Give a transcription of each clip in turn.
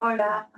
Hola,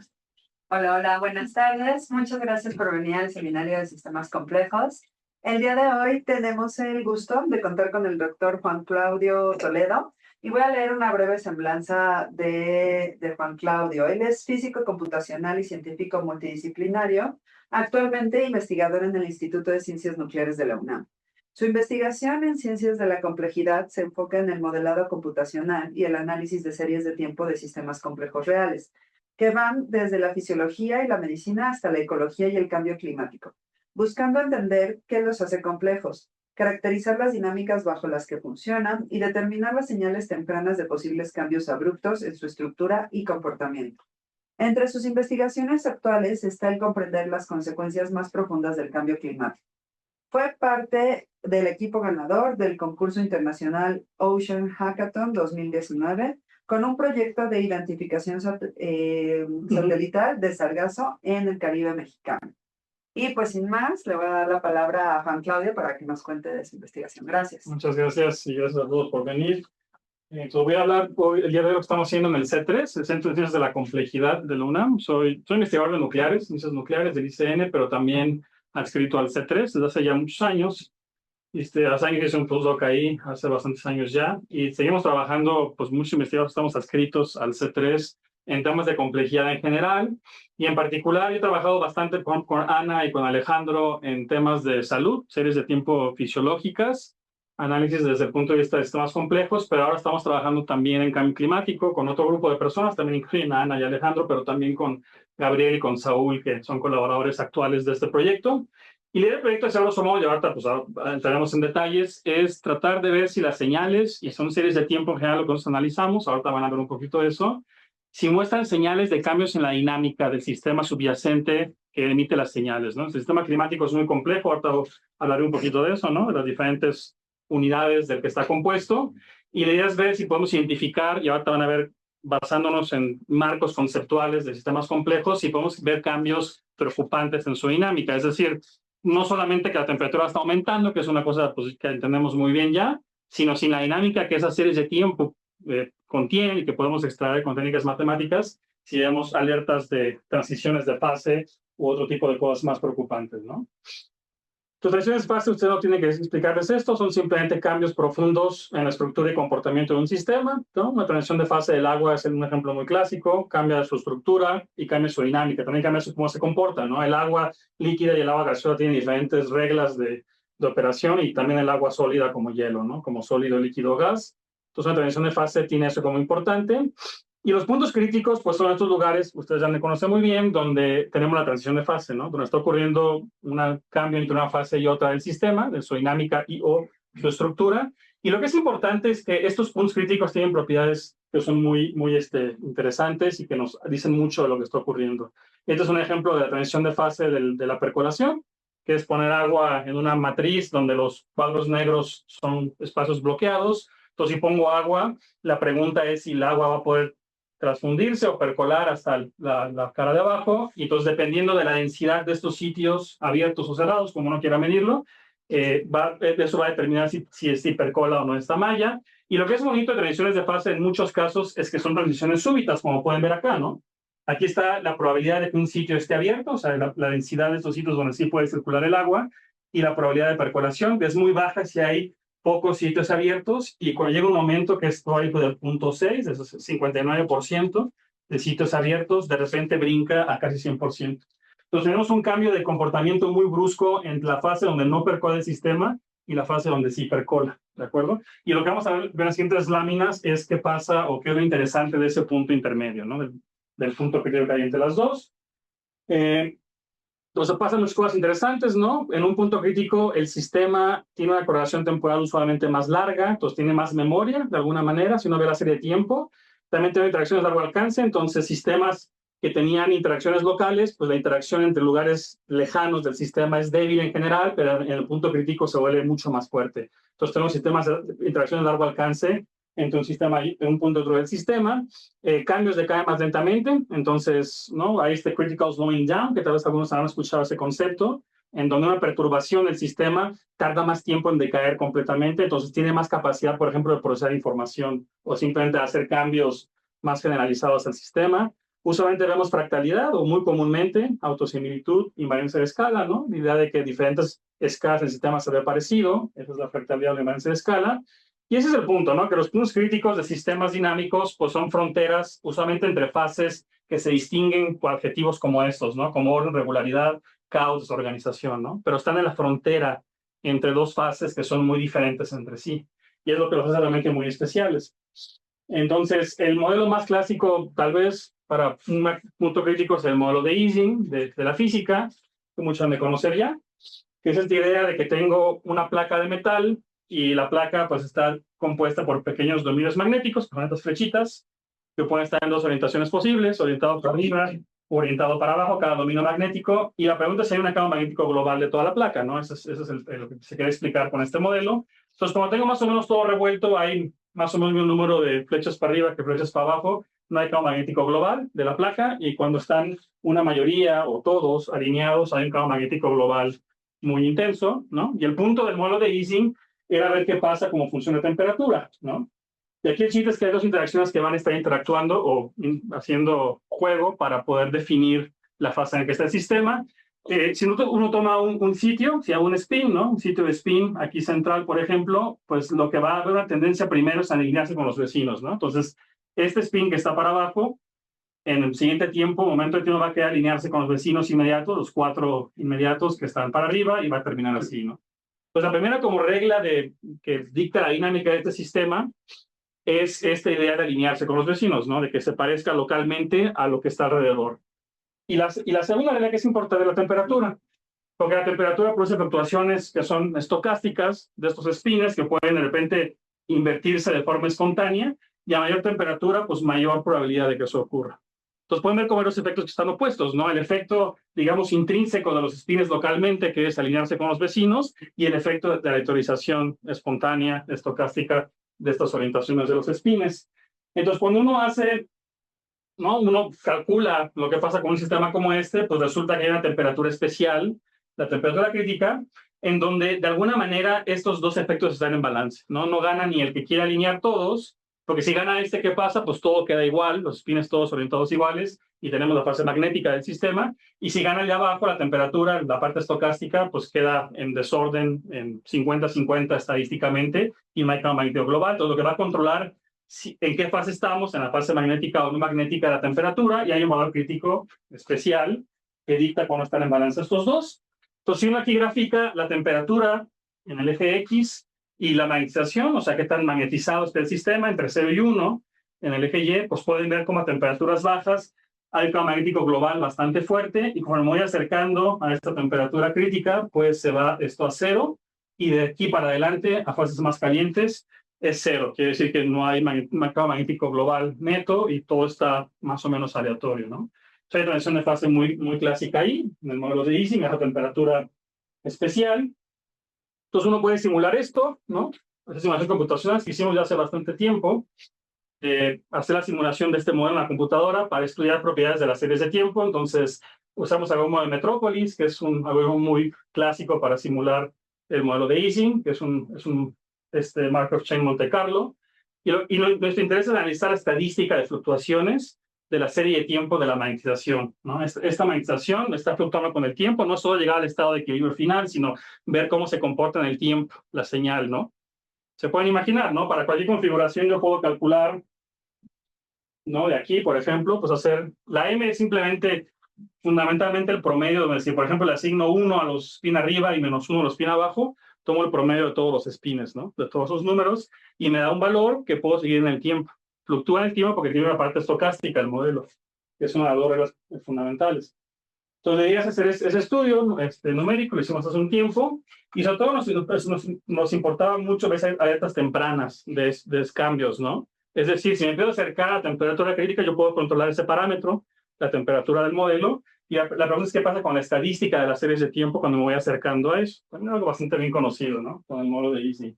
hola, buenas tardes. Muchas gracias por venir al seminario de sistemas complejos. El día de hoy tenemos el gusto de contar con el doctor Juan Claudio Toledo y voy a leer una breve semblanza de Juan Claudio. Él es físico computacional y científico multidisciplinario, actualmente investigador en el Instituto de Ciencias Nucleares de la UNAM. Su investigación en ciencias de la complejidad se enfoca en el modelado computacional y el análisis de series de tiempo de sistemas complejos reales que van desde la fisiología y la medicina hasta la ecología y el cambio climático, buscando entender qué los hace complejos, caracterizar las dinámicas bajo las que funcionan y determinar las señales tempranas de posibles cambios abruptos en su estructura y comportamiento. Entre sus investigaciones actuales está el comprender las consecuencias más profundas del cambio climático. Fue parte del equipo ganador del concurso internacional Ocean Hackathon 2019 con un proyecto de identificación satelital de sargazo en el Caribe mexicano. Y pues sin más, le voy a dar la palabra a Juan Claudio para que nos cuente de su investigación. Gracias. Muchas gracias y gracias a todos por venir. Entonces voy a hablar hoy, el día de hoy, lo que estamos haciendo en el C3, el Centro de Ciencias de la Complejidad de la UNAM. Soy investigador de nucleares, ciencias nucleares del ICN, pero también adscrito al C3 desde hace ya muchos años. Hace años hice un postdoc ahí, hace bastantes años ya, y seguimos trabajando, pues muchos investigadores estamos adscritos al C3 en temas de complejidad en general, y en particular yo he trabajado bastante con Ana y con Alejandro en temas de salud, series de tiempo fisiológicas, análisis desde el punto de vista de sistemas complejos, pero ahora estamos trabajando también en cambio climático con otro grupo de personas, también incluyen a Ana y Alejandro, pero también con Gabriel y con Saúl, que son colaboradores actuales de este proyecto. Y la idea del proyecto es, grosso modo, y ahorita pues, entraremos en detalles, es tratar de ver si las señales, y son series de tiempo en general lo que nosotros analizamos, ahorita van a ver un poquito de eso, si muestran señales de cambios en la dinámica del sistema subyacente que emite las señales, ¿no? El sistema climático es muy complejo, ahorita hablaré un poquito de eso, ¿no? De las diferentes unidades del que está compuesto, y la idea es ver si podemos identificar, y ahorita van a ver, basándonos en marcos conceptuales de sistemas complejos, si podemos ver cambios preocupantes en su dinámica, es decir, no solamente que la temperatura está aumentando, que es una cosa pues, que entendemos muy bien ya, sino sin la dinámica que esas series de tiempo contienen y que podemos extraer con técnicas matemáticas si vemos alertas de transiciones de fase u otro tipo de cosas más preocupantes, ¿no? Las transiciones de fase, usted no tiene que explicarles esto, son simplemente cambios profundos en la estructura y comportamiento de un sistema, ¿no? Una transición de fase del agua es un ejemplo muy clásico, cambia su estructura y cambia su dinámica, también cambia cómo se comporta, ¿no? El agua líquida y el agua gaseosa tienen diferentes reglas de operación y también el agua sólida como hielo, ¿no? Como sólido, líquido, gas. Entonces, una transición de fase tiene eso como importante. Y los puntos críticos, pues son estos lugares, ustedes ya me conocen muy bien, donde tenemos la transición de fase, ¿no? Donde está ocurriendo un cambio entre una fase y otra del sistema, de su dinámica y o su estructura. Y lo que es importante es que estos puntos críticos tienen propiedades que son muy interesantes y que nos dicen mucho de lo que está ocurriendo. Este es un ejemplo de la transición de fase de la percolación, que es poner agua en una matriz donde los cuadros negros son espacios bloqueados. Entonces, si pongo agua, la pregunta es si el agua va a poder transfundirse o percolar hasta la cara de abajo, y entonces dependiendo de la densidad de estos sitios abiertos o cerrados, como uno quiera medirlo, eso va a determinar si percola o no esta malla. Y lo que es bonito de transiciones de fase en muchos casos es que son transiciones súbitas, como pueden ver acá, ¿no? Aquí está la probabilidad de que un sitio esté abierto, o sea, la densidad de estos sitios donde sí puede circular el agua, y la probabilidad de percolación, que es muy baja si hay pocos sitios abiertos, y cuando llega un momento que es probable del 0.6, eso es 59% de sitios abiertos, de repente brinca a casi 100%. Entonces tenemos un cambio de comportamiento muy brusco entre la fase donde no percola el sistema y la fase donde sí percola, ¿de acuerdo? Y lo que vamos a ver en las siguientes láminas es qué pasa o qué es lo interesante de ese punto intermedio, ¿no? Del punto que hay entre las dos. Entonces pasan muchas cosas interesantes, ¿no? En un punto crítico, el sistema tiene una correlación temporal usualmente más larga, entonces tiene más memoria, de alguna manera, si uno ve la serie de tiempo. También tiene interacciones de largo alcance, entonces sistemas que tenían interacciones locales, pues la interacción entre lugares lejanos del sistema es débil en general, pero en el punto crítico se vuelve mucho más fuerte. Entonces tenemos sistemas de interacciones de largo alcance entre un sistema y un punto dentro del sistema. Cambios decaen más lentamente, entonces, ¿no? Hay este critical slowing down, que tal vez algunos han escuchado ese concepto, en donde una perturbación del sistema tarda más tiempo en decaer completamente, entonces tiene más capacidad, por ejemplo, de procesar información o simplemente hacer cambios más generalizados al sistema. Usualmente vemos fractalidad o muy comúnmente autosimilitud, invariancia de escala, ¿no? La idea de que diferentes escalas del sistema se ve parecido, esa es la fractalidad o la invariancia de escala. Y ese es el punto, ¿no? Que los puntos críticos de sistemas dinámicos pues son fronteras usualmente entre fases que se distinguen por adjetivos como estos, ¿no? Como orden, regularidad, caos, desorganización, ¿no? Pero están en la frontera entre dos fases que son muy diferentes entre sí. Y es lo que los hace realmente muy especiales. Entonces, el modelo más clásico, tal vez, para un punto crítico es el modelo de Ising, de la física, que muchos han de conocer ya, que es esta idea de que tengo una placa de metal y la placa pues está compuesta por pequeños dominios magnéticos, con estas flechitas, que pueden estar en dos orientaciones posibles, orientado para arriba, orientado para abajo, cada dominio magnético, y la pregunta es si hay un campo magnético global de toda la placa, ¿no? Eso es lo que se quiere explicar con este modelo. Entonces, como tengo más o menos todo revuelto, hay más o menos un número de flechas para arriba que flechas para abajo, no hay campo magnético global de la placa, y cuando están una mayoría o todos alineados, hay un campo magnético global muy intenso, ¿no? Y el punto del modelo de Ising era ver qué pasa como funciona la temperatura, ¿no? Y aquí el chiste es que hay dos interacciones que van a estar interactuando o haciendo juego para poder definir la fase en la que está el sistema. Si uno toma un sitio, si hay un spin, ¿no? Un sitio de spin aquí central, por ejemplo, pues lo que va a haber una tendencia primero es a alinearse con los vecinos, ¿no? Entonces, este spin que está para abajo, en el siguiente tiempo, momento de tiempo, va a quedar alinearse con los vecinos inmediatos, los 4 inmediatos que están para arriba, y va a terminar así, ¿no? Pues la primera como regla que dicta la dinámica de este sistema es esta idea de alinearse con los vecinos, ¿no? De que se parezca localmente a lo que está alrededor. Y la segunda regla que es importante es la temperatura, porque la temperatura produce fluctuaciones que son estocásticas de estos spines que pueden de repente invertirse de forma espontánea, y a mayor temperatura, pues mayor probabilidad de que eso ocurra. Entonces pueden ver cómo los efectos que están opuestos, ¿no? El efecto, digamos, intrínseco de los spines localmente, que es alinearse con los vecinos, y el efecto de la electrolización espontánea, estocástica, de estas orientaciones de los spines. Entonces, cuando uno hace, ¿no? Uno calcula lo que pasa con un sistema como este, pues resulta que hay una temperatura especial, la temperatura crítica, en donde de alguna manera estos dos efectos están en balance, ¿no? No gana ni el que quiere alinear todos, porque si gana este, ¿qué pasa? Pues todo queda igual, los spines todos orientados iguales, y tenemos la fase magnética del sistema, y si gana el de abajo, la temperatura, la parte estocástica, pues queda en desorden, en 50-50 estadísticamente, y no hay campo magnético global. Entonces, lo que va a controlar en qué fase estamos, en la fase magnética o no magnética de la temperatura, y hay un valor crítico especial que dicta cuándo están en balance estos dos. Entonces, si uno aquí grafica la temperatura en el eje X y la magnetización, o sea, qué tan magnetizado está el sistema entre 0 y 1 en el eje Y, pues pueden ver cómo a temperaturas bajas hay un campo magnético global bastante fuerte, y conforme me voy acercando a esta temperatura crítica, pues se va esto a 0, y de aquí para adelante, a fases más calientes, es 0. Quiere decir que no hay campo magnético global neto y todo está más o menos aleatorio, ¿no? Entonces, hay transición de fase muy, muy clásica ahí, en el modelo de Ising, esa temperatura especial. Entonces, uno puede simular esto, ¿no? Esa simulación computacional que hicimos ya hace bastante tiempo, hacer la simulación de este modelo en la computadora para estudiar propiedades de las series de tiempo. Entonces, usamos algoritmo de Metropolis, que es un algoritmo muy clásico para simular el modelo de Ising, que es un Markov Chain Monte Carlo. Nuestro interés es analizar la estadística de fluctuaciones de la serie de tiempo de la magnetización, ¿no? Esta magnetización está fluctuando con el tiempo, no solo llegar al estado de equilibrio final, sino ver cómo se comporta en el tiempo la señal, ¿no? Se pueden imaginar, ¿no? Para cualquier configuración yo puedo calcular, ¿no? De aquí, por ejemplo, pues hacer, la M es simplemente, fundamentalmente el promedio, donde si por ejemplo le asigno 1 a los spin arriba y -1 a los spin abajo, tomo el promedio de todos los spines, ¿no? De todos esos números, y me da un valor que puedo seguir en el tiempo. Fluctúa en el tiempo porque tiene una parte estocástica el modelo, que es una de las dos reglas fundamentales. Entonces, deberías hacer ese estudio numérico, lo hicimos hace un tiempo, y sobre todo nos importaba mucho ver alertas tempranas de cambios, ¿no? Es decir, si me empiezo a acercar a la temperatura crítica, yo puedo controlar ese parámetro, la temperatura del modelo, y la pregunta es qué pasa con la estadística de las series de tiempo cuando me voy acercando a eso. También algo bastante bien conocido, ¿no? Con el modelo de Ising.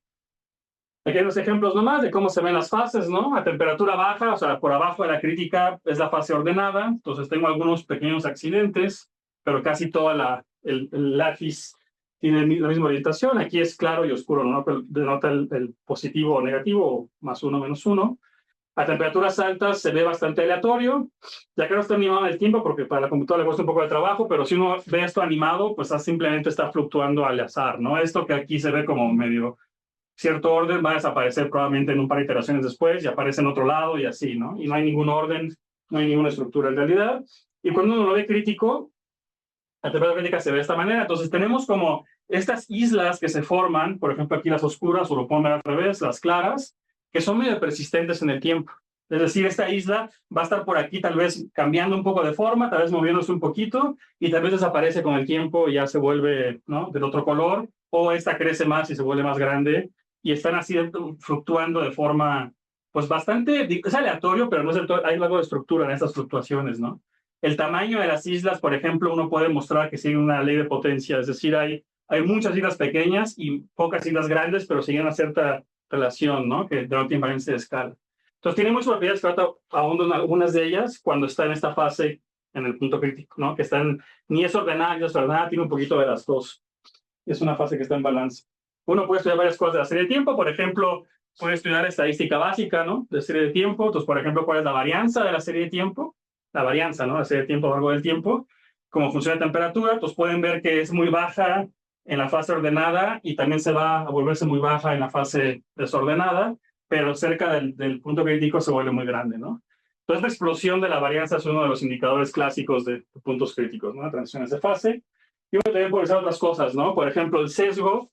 Aquí hay unos ejemplos nomás de cómo se ven las fases, ¿no? A temperatura baja, o sea, por abajo de la crítica es la fase ordenada, entonces tengo algunos pequeños accidentes, pero casi toda el lápiz tiene la misma orientación. Aquí es claro y oscuro, ¿no? Denota el positivo o negativo, +1, -1. A temperaturas altas se ve bastante aleatorio, ya que no está animado en el tiempo porque para la computadora le cuesta un poco de trabajo, pero si uno ve esto animado, pues simplemente está fluctuando al azar, ¿no? Esto que aquí se ve como medio cierto orden va a desaparecer probablemente en un par de iteraciones después y aparece en otro lado y así, ¿no? Y no hay ningún orden, no hay ninguna estructura en realidad. Y cuando uno lo ve crítico, la temperatura crítica se ve de esta manera. Entonces tenemos como estas islas que se forman, por ejemplo aquí las oscuras, o lo pueden ver al revés, las claras, que son medio persistentes en el tiempo. Es decir, esta isla va a estar por aquí tal vez cambiando un poco de forma, tal vez moviéndose un poquito, y tal vez desaparece con el tiempo y ya se vuelve, ¿no?, del otro color, o esta crece más y se vuelve más grande, y están así fluctuando de forma, pues bastante, es aleatorio, pero no es hay algo de estructura en estas fluctuaciones, ¿no? El tamaño de las islas, por ejemplo, uno puede mostrar que sigue una ley de potencia, es decir, hay muchas islas pequeñas y pocas islas grandes, pero siguen una cierta relación, ¿no?, que no tiene invariancia de escala. Entonces, tiene muchas propiedades que ahorita ahondo en algunas de ellas cuando está en esta fase, en el punto crítico, ¿no?, que están, ni es ordenada ni es ordenada, tiene un poquito de las dos. Es una fase que está en balance. Uno puede estudiar varias cosas de la serie de tiempo, por ejemplo, puede estudiar estadística básica, ¿no?, de serie de tiempo. Entonces, por ejemplo, cuál es la varianza de la serie de tiempo, la varianza, ¿no?, la serie de tiempo a lo largo del tiempo, cómo funciona la temperatura. Entonces, pueden ver que es muy baja en la fase ordenada y también se va a volverse muy baja en la fase desordenada, pero cerca del punto crítico se vuelve muy grande, ¿no? Entonces, la explosión de la varianza es uno de los indicadores clásicos de puntos críticos, ¿no?, transiciones de fase. Y uno también puede usar otras cosas, ¿no? Por ejemplo, el sesgo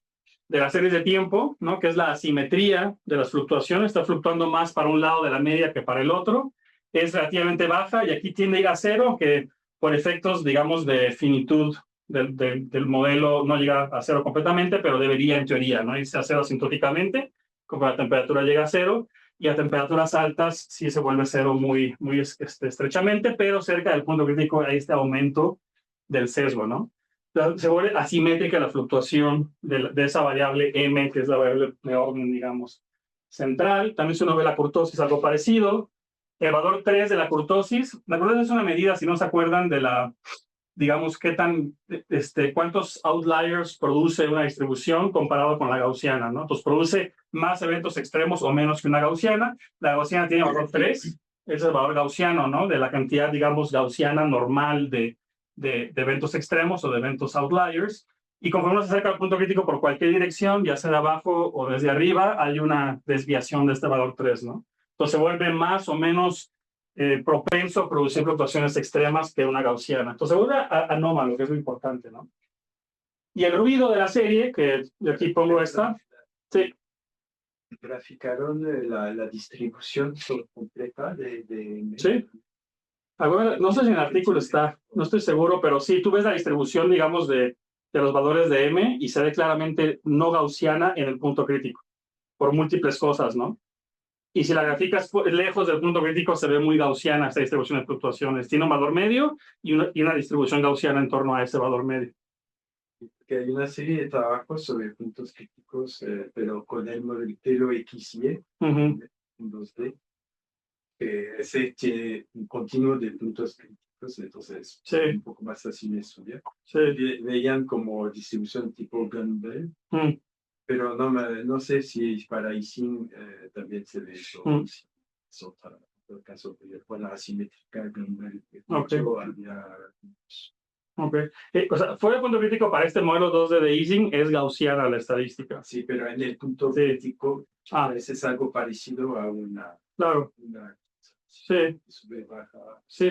de las series de tiempo, ¿no?, que es la asimetría de las fluctuaciones, está fluctuando más para un lado de la media que para el otro, es relativamente baja y aquí tiende a ir a cero, que por efectos, digamos, de finitud del modelo no llega a cero completamente, pero debería en teoría, ¿no?, irse a cero asintóticamente, como la temperatura llega a cero, y a temperaturas altas sí se vuelve cero muy, muy estrechamente, pero cerca del punto crítico hay este aumento del sesgo, ¿no? Se vuelve asimétrica la fluctuación de esa variable m, que es la variable de orden, digamos, central. También si uno ve la kurtosis, algo parecido. El valor 3 de la kurtosis es una medida, si no se acuerdan, de la, digamos, qué tan, cuántos outliers produce una distribución comparado con la gaussiana, ¿no? Entonces, produce más eventos extremos o menos que una gaussiana. La gaussiana tiene valor 3, ese es el valor gaussiano, ¿no?, de la cantidad, digamos, gaussiana normal de eventos extremos o de eventos outliers, y conforme uno se acerca al punto crítico por cualquier dirección, ya sea de abajo o desde arriba, hay una desviación de este valor 3, ¿no? Entonces se vuelve más o menos propenso a producir fluctuaciones extremas que una gaussiana. Entonces se vuelve anómalo, que es lo importante, ¿no? Y el ruido de la serie, que aquí pongo esta, sí. Graficaron la distribución completa de... Sí. No sé si en el artículo está, no estoy seguro, pero sí, tú ves la distribución, digamos, de los valores de M y se ve claramente no gaussiana en el punto crítico, por múltiples cosas, ¿no? Y si la graficas lejos del punto crítico, se ve muy gaussiana esta distribución de fluctuaciones. Tiene un valor medio y una distribución gaussiana en torno a ese valor medio. Que hay una serie de trabajos sobre puntos críticos, pero con el modelo XY, en 2D. Ese tiene un continuo de puntos críticos, entonces sí, un poco más fácil de estudiar. Sí. Veían como distribución tipo Gumbel, pero no sé si para Ising también se ve eso. Si es otro caso, bueno, asimétrica Gumbel. Okay. O sea, fuera del punto crítico para este modelo 2D de Ising es gaussiana la estadística. Sí, pero en el punto crítico es algo parecido a una... Claro. Sí. Sí.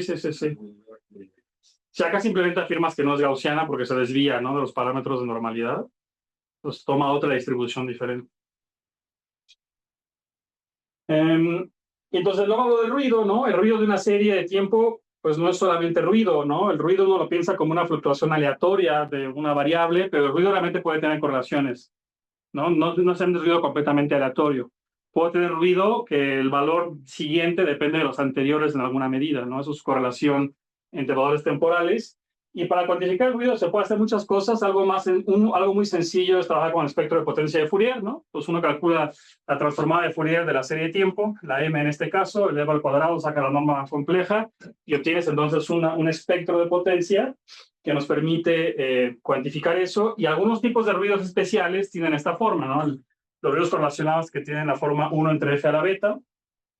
Si acá simplemente afirmas que no es gaussiana porque se desvía, ¿no?, de los parámetros de normalidad, pues toma otra distribución diferente. Entonces, luego hablo del ruido, ¿no? El ruido de una serie de tiempo, pues no es solamente ruido, ¿no? El ruido uno lo piensa como una fluctuación aleatoria de una variable, pero el ruido realmente puede tener correlaciones, ¿no? No es un ruido completamente aleatorio. Puede tener ruido que el valor siguiente depende de los anteriores en alguna medida, ¿no? Eso es correlación entre valores temporales. Y para cuantificar el ruido se puede hacer muchas cosas. Algo muy sencillo es trabajar con el espectro de potencia de Fourier, ¿no? Pues uno calcula la transformada de Fourier de la serie de tiempo, la m en este caso, eleva al cuadrado, saca la norma más compleja y obtienes entonces un espectro de potencia que nos permite cuantificar eso. Y algunos tipos de ruidos especiales tienen esta forma, ¿no? Los ruidos correlacionados que tienen la forma 1 entre f a la beta,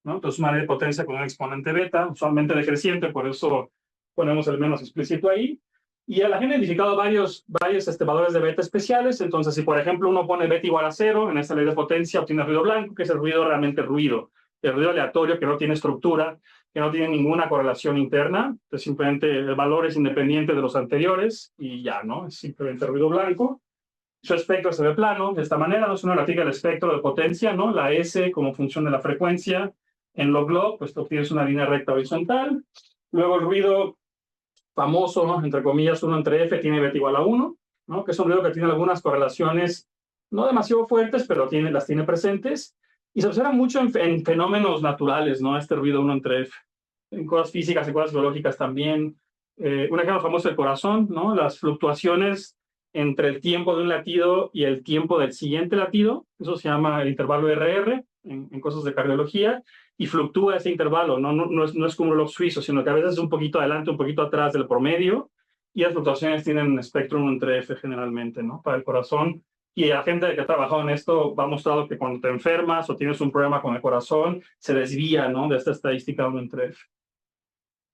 ¿no? Entonces, una ley de potencia con un exponente beta, usualmente decreciente, por eso ponemos el menos explícito ahí. Y la gente ha identificado varios valores de beta especiales. Entonces, si por ejemplo uno pone beta igual a 0, en esta ley de potencia obtiene ruido blanco, que es el ruido realmente ruido. El ruido aleatorio que no tiene estructura, que no tiene ninguna correlación interna. Entonces, simplemente el valor es independiente de los anteriores y ya, ¿no? Es simplemente ruido blanco. Su espectro se ve plano de esta manera. No es una grafica del espectro de potencia, ¿no? La S como función de la frecuencia. En log-log, pues obtienes una línea recta horizontal. Luego el ruido famoso, ¿no? Entre comillas, 1 entre F tiene beta igual a 1, ¿no? Que es un ruido que tiene algunas correlaciones no demasiado fuertes, pero las tiene presentes. Y se observa mucho en fenómenos naturales, ¿no? Este ruido 1 entre F. En cosas físicas y cosas biológicas también. Un ejemplo famoso del corazón, ¿no? Las fluctuaciones entre el tiempo de un latido y el tiempo del siguiente latido. Eso se llama el intervalo RR en cosas de cardiología. Y fluctúa ese intervalo, no es como un reloj suizo, sino que a veces es un poquito adelante, un poquito atrás del promedio, y las fluctuaciones tienen un espectro 1 entre F generalmente, ¿no? Para el corazón. Y la gente que ha trabajado en esto ha mostrado que cuando te enfermas o tienes un problema con el corazón, se desvía, ¿no? De esta estadística 1 entre F.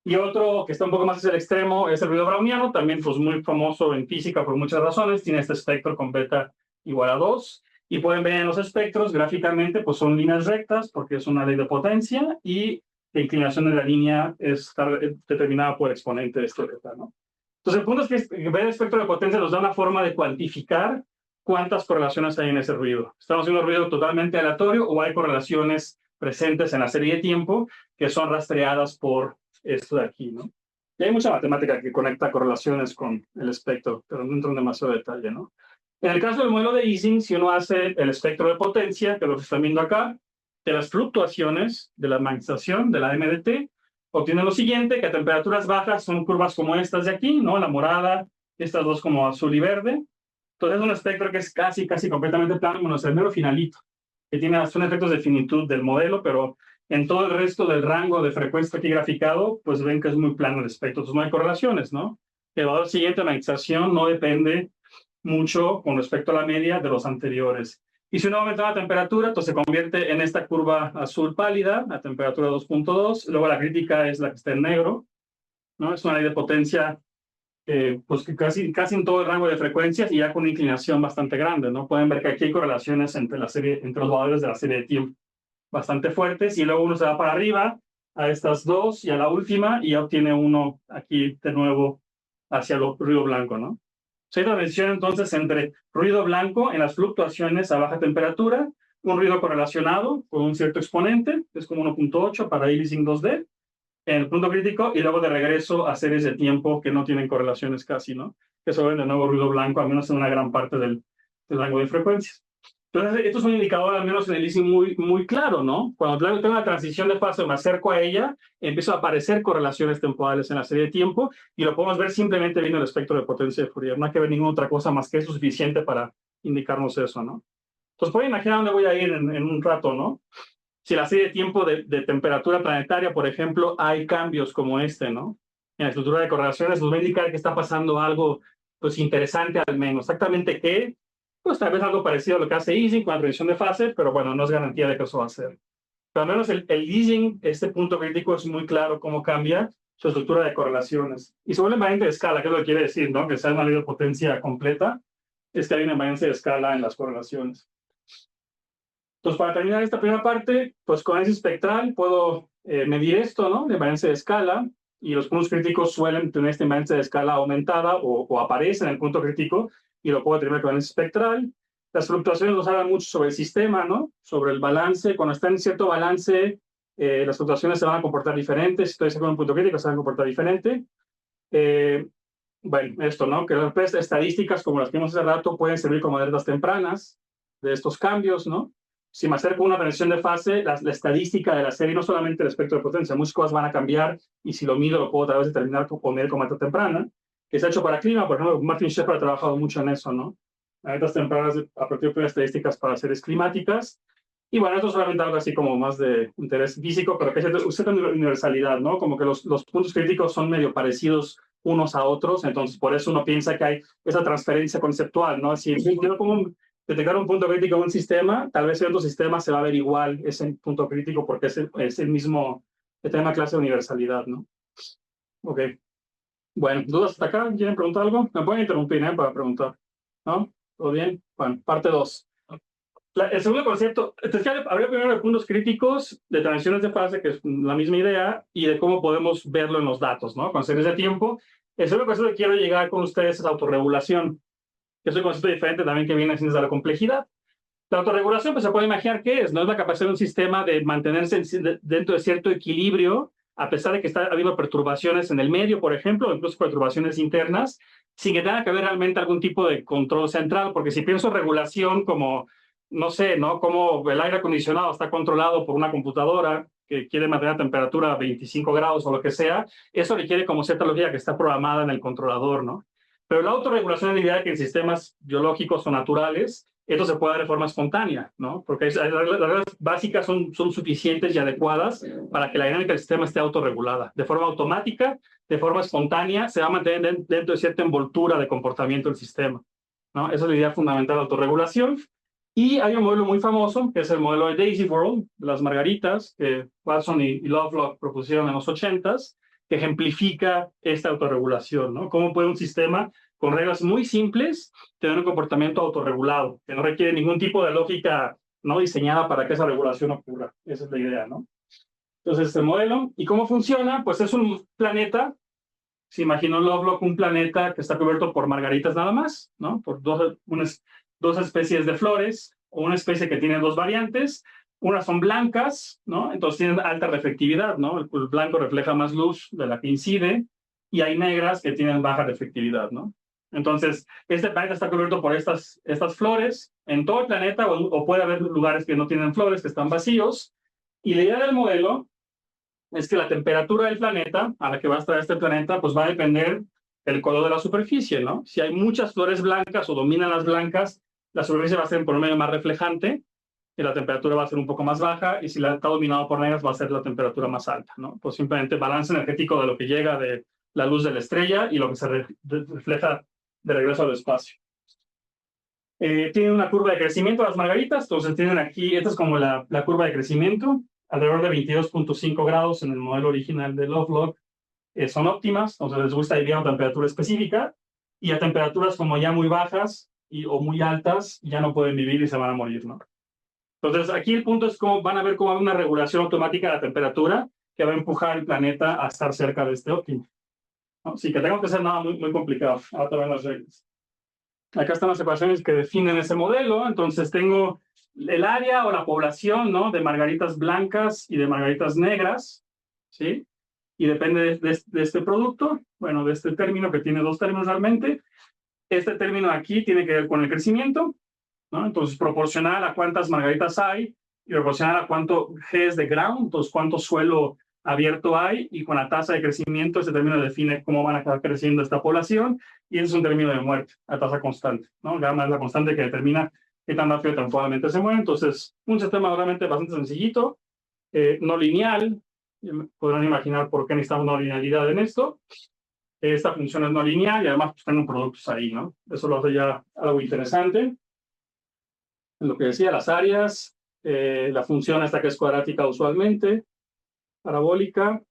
Y otro que está un poco más hacia el extremo es el ruido browniano, también pues muy famoso en física por muchas razones, tiene este espectro con beta igual a 2, y pueden ver en los espectros gráficamente pues son líneas rectas porque es una ley de potencia y la inclinación de la línea está determinada por exponente de este beta, ¿no? Entonces el punto es que ver el espectro de potencia nos da una forma de cuantificar cuántas correlaciones hay en ese ruido. ¿Estamos viendo ruido totalmente aleatorio o hay correlaciones presentes en la serie de tiempo que son rastreadas por esto de aquí, ¿no? Y hay mucha matemática que conecta correlaciones con el espectro, pero no entro en demasiado detalle, ¿no? En el caso del modelo de Ising, si uno hace el espectro de potencia, que es lo que están viendo acá, de las fluctuaciones de la magnetización de la MDT, obtiene lo siguiente, que a temperaturas bajas son curvas como estas de aquí, ¿no? La morada, estas dos como azul y verde. Entonces es un espectro que es casi completamente plano, menos el mero finalito, que son efectos de finitud del modelo, pero en todo el resto del rango de frecuencia aquí graficado, pues ven que es muy plano el espectro. Entonces no hay correlaciones, ¿no? El valor siguiente de magnetización no depende mucho con respecto a la media de los anteriores. Y si uno aumenta la temperatura, entonces se convierte en esta curva azul pálida, a temperatura 2.2. Luego la crítica es la que está en negro, ¿no? Es una ley de potencia pues que casi en todo el rango de frecuencias y ya con una inclinación bastante grande, ¿no? Pueden ver que aquí hay correlaciones entre los valores de la serie de tiempo bastante fuertes, y luego uno se va para arriba a estas dos y a la última y ya obtiene uno aquí de nuevo hacia el ruido blanco, ¿no? Se hay una mención entonces entre ruido blanco en las fluctuaciones a baja temperatura, un ruido correlacionado con un cierto exponente, que es como 1.8 para Ising 2D, en el punto crítico, y luego de regreso a series de tiempo que no tienen correlaciones casi, ¿no? Que se ven de nuevo ruido blanco, al menos en una gran parte del rango de frecuencias. Entonces, esto es un indicador, al menos en el Ising, muy claro, ¿no? Cuando tengo una transición de fase, me acerco a ella, empiezan a aparecer correlaciones temporales en la serie de tiempo, y lo podemos ver simplemente viendo el espectro de potencia de Fourier. No hay que ver ninguna otra cosa más que eso suficiente para indicarnos eso, ¿no? Entonces, pueden imaginar dónde voy a ir en un rato, ¿no? Si la serie de tiempo de temperatura planetaria, por ejemplo, hay cambios como este, ¿no? En la estructura de correlaciones nos va a indicar que está pasando algo, pues, interesante al menos. Exactamente qué, pues tal vez algo parecido a lo que hace Ising con la transición de fase, pero bueno, no es garantía de que eso va a ser. Pero al menos el Ising, este punto crítico, es muy claro cómo cambia su estructura de correlaciones. Y se vuelve invariante de escala, que es lo que quiere decir, ¿no? Que sea una ley de potencia completa, es que hay una invariancia de escala en las correlaciones. Entonces, para terminar esta primera parte, pues con ese espectral puedo medir esto, ¿no? De invariancia de escala, y los puntos críticos suelen tener esta invariancia de escala aumentada o aparece en el punto crítico, y lo puedo determinar con ese espectral. Las fluctuaciones nos hablan mucho sobre el sistema, ¿no? Sobre el balance. Cuando está en cierto balance, las fluctuaciones se van a comportar diferentes. Si estoy con un punto crítico, se van a comportar diferente. Bueno, esto, ¿no? Que las estadísticas como las que vimos hace rato pueden servir como alertas tempranas de estos cambios, ¿no? Si me acerco a una transición de fase, la estadística de la serie, no solamente el espectro de potencia, muchas cosas van a cambiar, y si lo mido lo puedo otra vez determinar con poner como alerta temprana, que se ha hecho para clima. Por ejemplo, Martin Shepard ha trabajado mucho en eso, ¿no? Alertas tempranas a partir de estadísticas para series climáticas. Y bueno, esto es solamente algo así como más de interés físico, pero que es cierta universalidad, ¿no? Como que los puntos críticos son medio parecidos unos a otros, entonces por eso uno piensa que hay esa transferencia conceptual, ¿no? Si yo pongo detectar un punto crítico en un sistema, tal vez en otro sistema se va a ver igual ese punto crítico porque es el mismo, que tiene una clase de universalidad, ¿no? Ok. Bueno, ¿dudas hasta acá? ¿Quieren preguntar algo? Me pueden interrumpir, para preguntar. ¿No? ¿Todo bien? Bueno, parte 2. El segundo concepto, entonces habría primero de puntos críticos, de transiciones de fase, que es la misma idea, y de cómo podemos verlo en los datos, ¿no? Con series de tiempo. El segundo concepto que quiero llegar con ustedes es autorregulación, que es un concepto diferente también que viene desde la complejidad. La autorregulación, pues se puede imaginar qué es, ¿no? Es la capacidad de un sistema de mantenerse dentro de cierto equilibrio, a pesar de que está habiendo perturbaciones en el medio, por ejemplo, o incluso perturbaciones internas, sin que tenga que haber realmente algún tipo de control central, porque si pienso regulación como, no sé, ¿no? Como el aire acondicionado está controlado por una computadora que quiere mantener la temperatura a 25 grados o lo que sea, eso requiere como cierta lógica que está programada en el controlador, ¿no? Pero la autorregulación es la idea de que en sistemas biológicos o naturales esto se puede dar de forma espontánea, ¿no? Porque las reglas básicas son suficientes y adecuadas para que la dinámica del sistema esté autorregulada. De forma automática, de forma espontánea, se va a mantener dentro de cierta envoltura de comportamiento del sistema, ¿no? Esa es la idea fundamental de autorregulación. Y hay un modelo muy famoso, que es el modelo de Daisy World, de las margaritas, que Watson y Lovelock propusieron en los 80s, que ejemplifica esta autorregulación, ¿no? Cómo puede un sistema con reglas muy simples tener un comportamiento autorregulado, que no requiere ningún tipo de lógica no diseñada para que esa regulación ocurra. Esa es la idea, ¿no? Entonces, este modelo, ¿y cómo funciona? Pues es un planeta, se imaginó Lovelock un planeta que está cubierto por margaritas nada más, ¿no? Por dos especies de flores, o una especie que tiene dos variantes. Unas son blancas, ¿no? Entonces tienen alta reflectividad, ¿no? El blanco refleja más luz de la que incide, y hay negras que tienen baja reflectividad, ¿no? Entonces, este planeta está cubierto por estas flores en todo el planeta, o puede haber lugares que no tienen flores, que están vacíos. Y la idea del modelo es que la temperatura del planeta, a la que va a estar este planeta, pues va a depender del color de la superficie, ¿no? Si hay muchas flores blancas o dominan las blancas, la superficie va a ser en promedio más reflejante y la temperatura va a ser un poco más baja, y si está dominado por negras va a ser la temperatura más alta, ¿no? Pues simplemente balance energético de lo que llega de la luz de la estrella y lo que se refleja de regreso al espacio. Tienen una curva de crecimiento las margaritas, entonces tienen aquí, esta es como la curva de crecimiento, alrededor de 22.5 grados en el modelo original de Lovelock, son óptimas, entonces les gusta vivir a una temperatura específica, y a temperaturas como ya muy bajas o muy altas ya no pueden vivir y se van a morir, ¿no? Entonces aquí el punto es cómo van a ver cómo hay una regulación automática de la temperatura que va a empujar el planeta a estar cerca de este óptimo, ¿no? Sin que tenga que ser nada muy complicado. Ahora te ven las reglas. Acá están las ecuaciones que definen ese modelo. Entonces tengo el área o la población, ¿no? De margaritas blancas y de margaritas negras, ¿sí? Y depende de este producto, bueno, de este término que tiene dos términos realmente. Este término aquí tiene que ver con el crecimiento, ¿no? Entonces, proporcional a cuántas margaritas hay y proporcional a cuánto G es de ground, entonces cuánto suelo abierto hay, y con la tasa de crecimiento ese término define cómo van a estar creciendo esta población, y ese es un término de muerte a tasa constante, ¿no? Gamma es la constante que determina qué tan rápido temporalmente se mueve. Entonces, un sistema realmente bastante sencillito, no lineal. Podrán imaginar por qué necesitamos no linealidad en esto. Esta función es no lineal y además pues, tengo productos ahí, ¿no? Eso lo hace ya algo interesante. En lo que decía, las áreas, la función esta que es cuadrática usualmente, parabólica,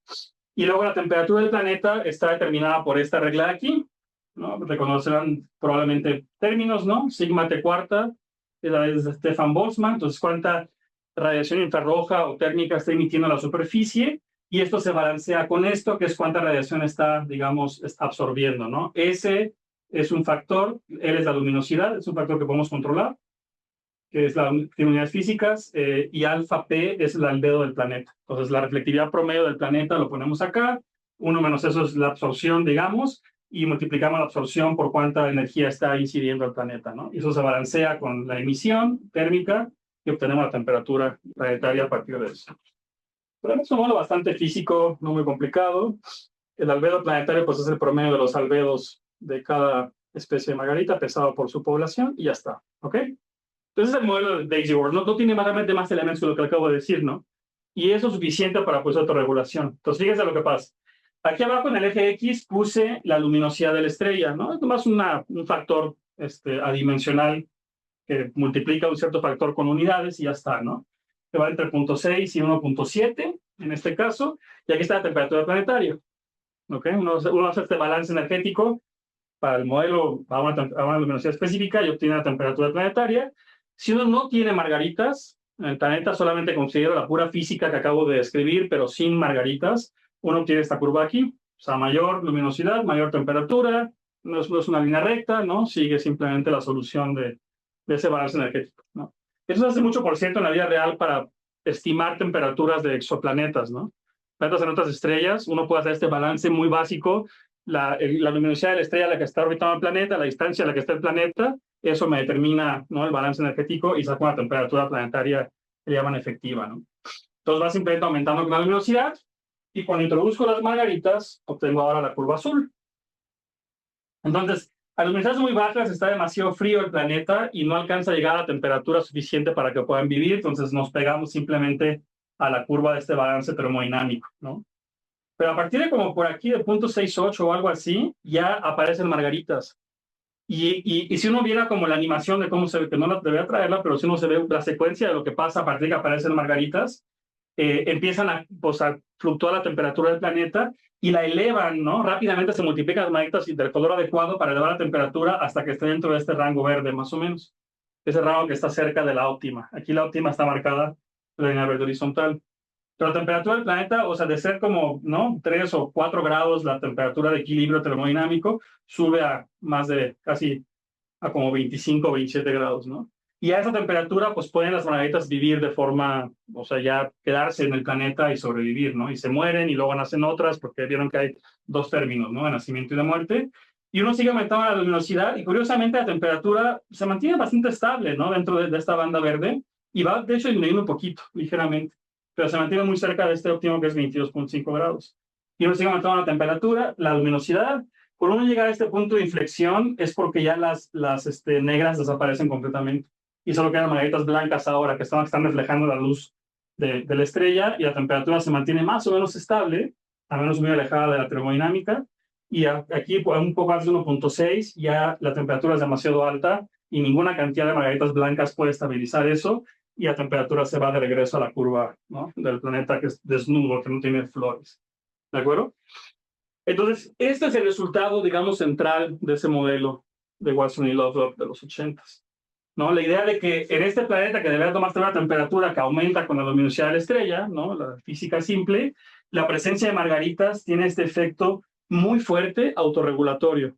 y luego la temperatura del planeta está determinada por esta regla de aquí, ¿no? Reconocerán probablemente términos, ¿no? Sigma T cuarta, es la de Stefan Boltzmann, entonces cuánta radiación infrarroja o térmica está emitiendo la superficie, y esto se balancea con esto, que es cuánta radiación está, digamos, absorbiendo, ¿no? Ese es un factor, L es la luminosidad, es un factor que podemos controlar, que es tiene unidades físicas, y alfa P es el albedo del planeta. Entonces, la reflectividad promedio del planeta lo ponemos acá, 1 menos eso es la absorción, digamos, y multiplicamos la absorción por cuánta energía está incidiendo el planeta, ¿no? Y eso se balancea con la emisión térmica y obtenemos la temperatura planetaria a partir de eso. Pero es un modelo bastante físico, no muy complicado. El albedo planetario pues es el promedio de los albedos de cada especie de margarita pesado por su población, y ya está, ¿ok? Entonces es el modelo de Daisy World, no tiene realmente más elementos que lo que acabo de decir, ¿no? Y eso es suficiente para pues autorregulación. Entonces fíjense lo que pasa. Aquí abajo en el eje X puse la luminosidad de la estrella, ¿no? Es más un factor adimensional que multiplica un cierto factor con unidades y ya está, ¿no? Que va entre 0.6 y 1.7 en este caso, y aquí está la temperatura planetaria. ¿Ok? Uno hace este balance energético para el modelo a una luminosidad específica y obtiene la temperatura planetaria. Si uno no tiene margaritas, en el planeta solamente considero la pura física que acabo de describir, pero sin margaritas, uno obtiene esta curva aquí, o sea, mayor luminosidad, mayor temperatura, no es una línea recta, ¿no? Sigue simplemente la solución de ese balance energético, ¿no? Eso se hace mucho, por cierto, en la vida real para estimar temperaturas de exoplanetas, ¿no? Planetas en otras estrellas, uno puede hacer este balance muy básico, la luminosidad de la estrella a la que está orbitando el planeta, la distancia a la que está el planeta, eso me determina, ¿no?, el balance energético y saco una temperatura planetaria que le llaman efectiva, ¿no? Entonces va simplemente aumentando con la luminosidad y cuando introduzco las margaritas obtengo ahora la curva azul. Entonces, a luminosidades muy bajas está demasiado frío el planeta y no alcanza a llegar a la temperatura suficiente para que puedan vivir, entonces nos pegamos simplemente a la curva de este balance termodinámico, ¿no? Pero a partir de como por aquí de 0.68 o algo así, ya aparecen margaritas. Y si uno viera como la animación de cómo se ve, que no debería traerla, pero si uno se ve la secuencia de lo que pasa a partir de que aparecen margaritas, empiezan a fluctuar la temperatura del planeta y la elevan, ¿no? Rápidamente se multiplican las margaritas del color adecuado para elevar la temperatura hasta que esté dentro de este rango verde, más o menos. Ese rango que está cerca de la óptima. Aquí la óptima está marcada en la línea verde horizontal. Pero la temperatura del planeta, o sea, de ser como, ¿no?, 3 o 4 grados, la temperatura de equilibrio termodinámico sube a más de casi a como 25 o 27 grados, ¿no? Y a esa temperatura, pues pueden las margaritas vivir de forma, o sea, ya quedarse en el planeta y sobrevivir, ¿no? Y se mueren y luego nacen otras, porque vieron que hay dos términos, ¿no?, de nacimiento y de muerte. Y uno sigue aumentando la luminosidad y curiosamente la temperatura se mantiene bastante estable, ¿no?, dentro de esta banda verde y va, de hecho, disminuyendo un poquito, ligeramente, pero se mantiene muy cerca de este óptimo que es 22.5 grados. Y uno sigue aumentando la temperatura, la luminosidad. Por uno llegar a este punto de inflexión es porque ya las negras desaparecen completamente y solo quedan margaritas blancas ahora que están reflejando la luz de la estrella y la temperatura se mantiene más o menos estable, a menos muy alejada de la termodinámica. Y aquí, un poco más de 1.6, ya la temperatura es demasiado alta y ninguna cantidad de margaritas blancas puede estabilizar eso y la temperatura se va de regreso a la curva, ¿no?, del planeta que es desnudo, que no tiene flores. ¿De acuerdo? Entonces, este es el resultado, digamos, central de ese modelo de Watson y Lovelock de los 80s, ¿no? La idea de que en este planeta que debería tomar una temperatura que aumenta con la luminosidad de la estrella, ¿no?, la física simple, la presencia de margaritas tiene este efecto muy fuerte autorregulatorio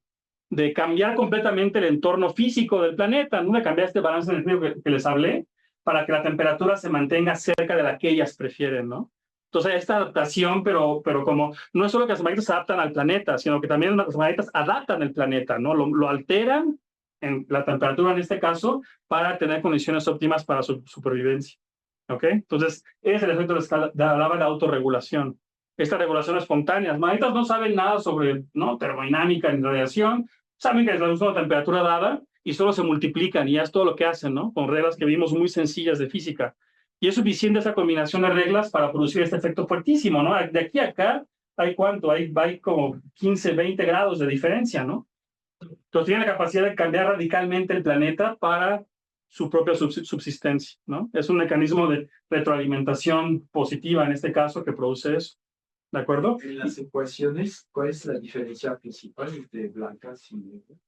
de cambiar completamente el entorno físico del planeta, ¿no?, de cambiar este balance energético que les hablé para que la temperatura se mantenga cerca de la que ellas prefieren, ¿no? Entonces, esta adaptación, pero como no es solo que las margaritas se adaptan al planeta, sino que también las margaritas adaptan el planeta, ¿no? Lo alteran en la temperatura en este caso para tener condiciones óptimas para su supervivencia. ¿Ok? Entonces, es el efecto de hablaba de autorregulación. Esta regulación espontánea. Las margaritas no saben nada sobre, ¿no?, termodinámica ni radiación, saben que es la misma temperatura dada y solo se multiplican y ya es todo lo que hacen, ¿no?, con reglas que vimos muy sencillas de física. Y es suficiente esa combinación de reglas para producir este efecto fuertísimo, ¿no? De aquí a acá, ¿hay cuánto? Hay como 15, 20 grados de diferencia, ¿no? Entonces tiene la capacidad de cambiar radicalmente el planeta para su propia subsistencia, ¿no? Es un mecanismo de retroalimentación positiva, en este caso, que produce eso. ¿De acuerdo? En las ecuaciones, ¿cuál es la diferencia principal entre blancas y negras?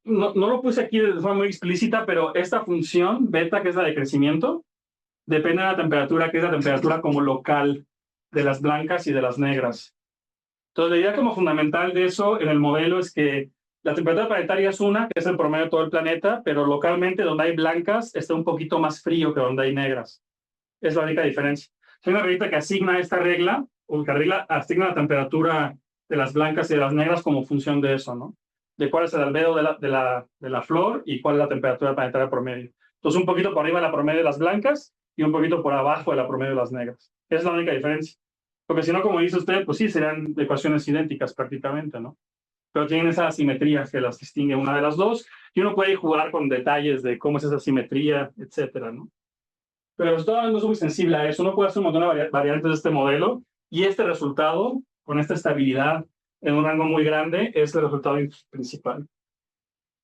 No lo puse aquí de forma muy explícita, pero esta función beta, que es la de crecimiento, depende de la temperatura, que es la temperatura como local de las blancas y de las negras. Entonces, la idea como fundamental de eso en el modelo es que la temperatura planetaria es una, que es el promedio de todo el planeta, pero localmente donde hay blancas está un poquito más frío que donde hay negras. Es la única diferencia. Hay una reglita que asigna esta regla, o que asigna la temperatura de las blancas y de las negras como función de eso, ¿no? De cuál es el albedo de la flor y cuál es la temperatura planetaria promedio. Entonces, un poquito por arriba de la promedio de las blancas y un poquito por abajo de la promedio de las negras. Esa es la única diferencia. Porque si no, como dice usted, pues sí, serían ecuaciones idénticas prácticamente, ¿no? Pero tienen esa asimetría que las distingue una de las dos y uno puede jugar con detalles de cómo es esa asimetría, etcétera, ¿no? Pero el resultado no es muy sensible a eso. Uno puede hacer un montón de variantes de este modelo y este resultado, con esta estabilidad en un rango muy grande, es el resultado principal.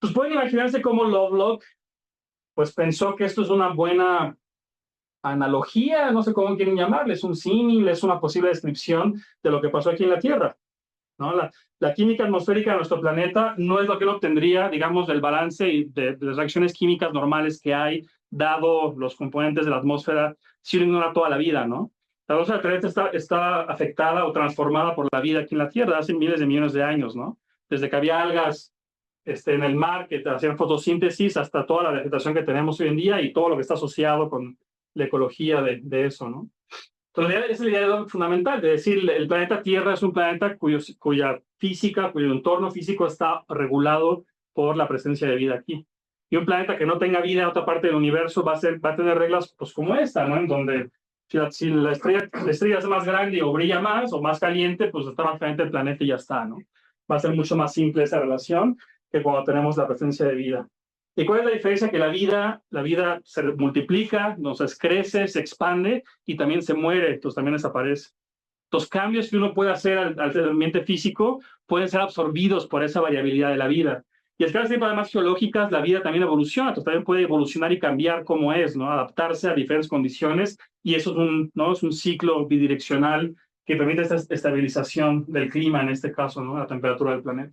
Pues pueden imaginarse cómo Lovelock pues pensó que esto es una buena analogía, no sé cómo quieren llamarle, es un símil, es una posible descripción de lo que pasó aquí en la Tierra, ¿no? La química atmosférica de nuestro planeta no es lo que él obtendría, digamos, del balance y de las reacciones químicas normales que hay, dado los componentes de la atmósfera, si uno ignora toda la vida, ¿no? La atmósfera del planeta está afectada o transformada por la vida aquí en la Tierra hace miles de millones de años, ¿no? Desde que había algas en el mar que hacían fotosíntesis hasta toda la vegetación que tenemos hoy en día y todo lo que está asociado con la ecología de eso, ¿no? Entonces, esa es la idea fundamental de decir, el planeta Tierra es un planeta cuya física, cuyo entorno físico está regulado por la presencia de vida aquí. Y un planeta que no tenga vida en otra parte del universo va a tener reglas pues, como esta, ¿no? En donde si la estrella es más grande o brilla más o más caliente, pues está más caliente el planeta y ya está, ¿no? Va a ser mucho más simple esa relación que cuando tenemos la presencia de vida. ¿Y cuál es la diferencia? Que la vida se multiplica, entonces crece, se expande y también se muere, entonces también desaparece. Los cambios que uno puede hacer al ambiente físico pueden ser absorbidos por esa variabilidad de la vida. Y es que además geológicas, la vida también evoluciona, entonces también puede evolucionar y cambiar cómo es, ¿no? Adaptarse a diferentes condiciones y eso es un ciclo bidireccional que permite esta estabilización del clima, en este caso, ¿no? La temperatura del planeta.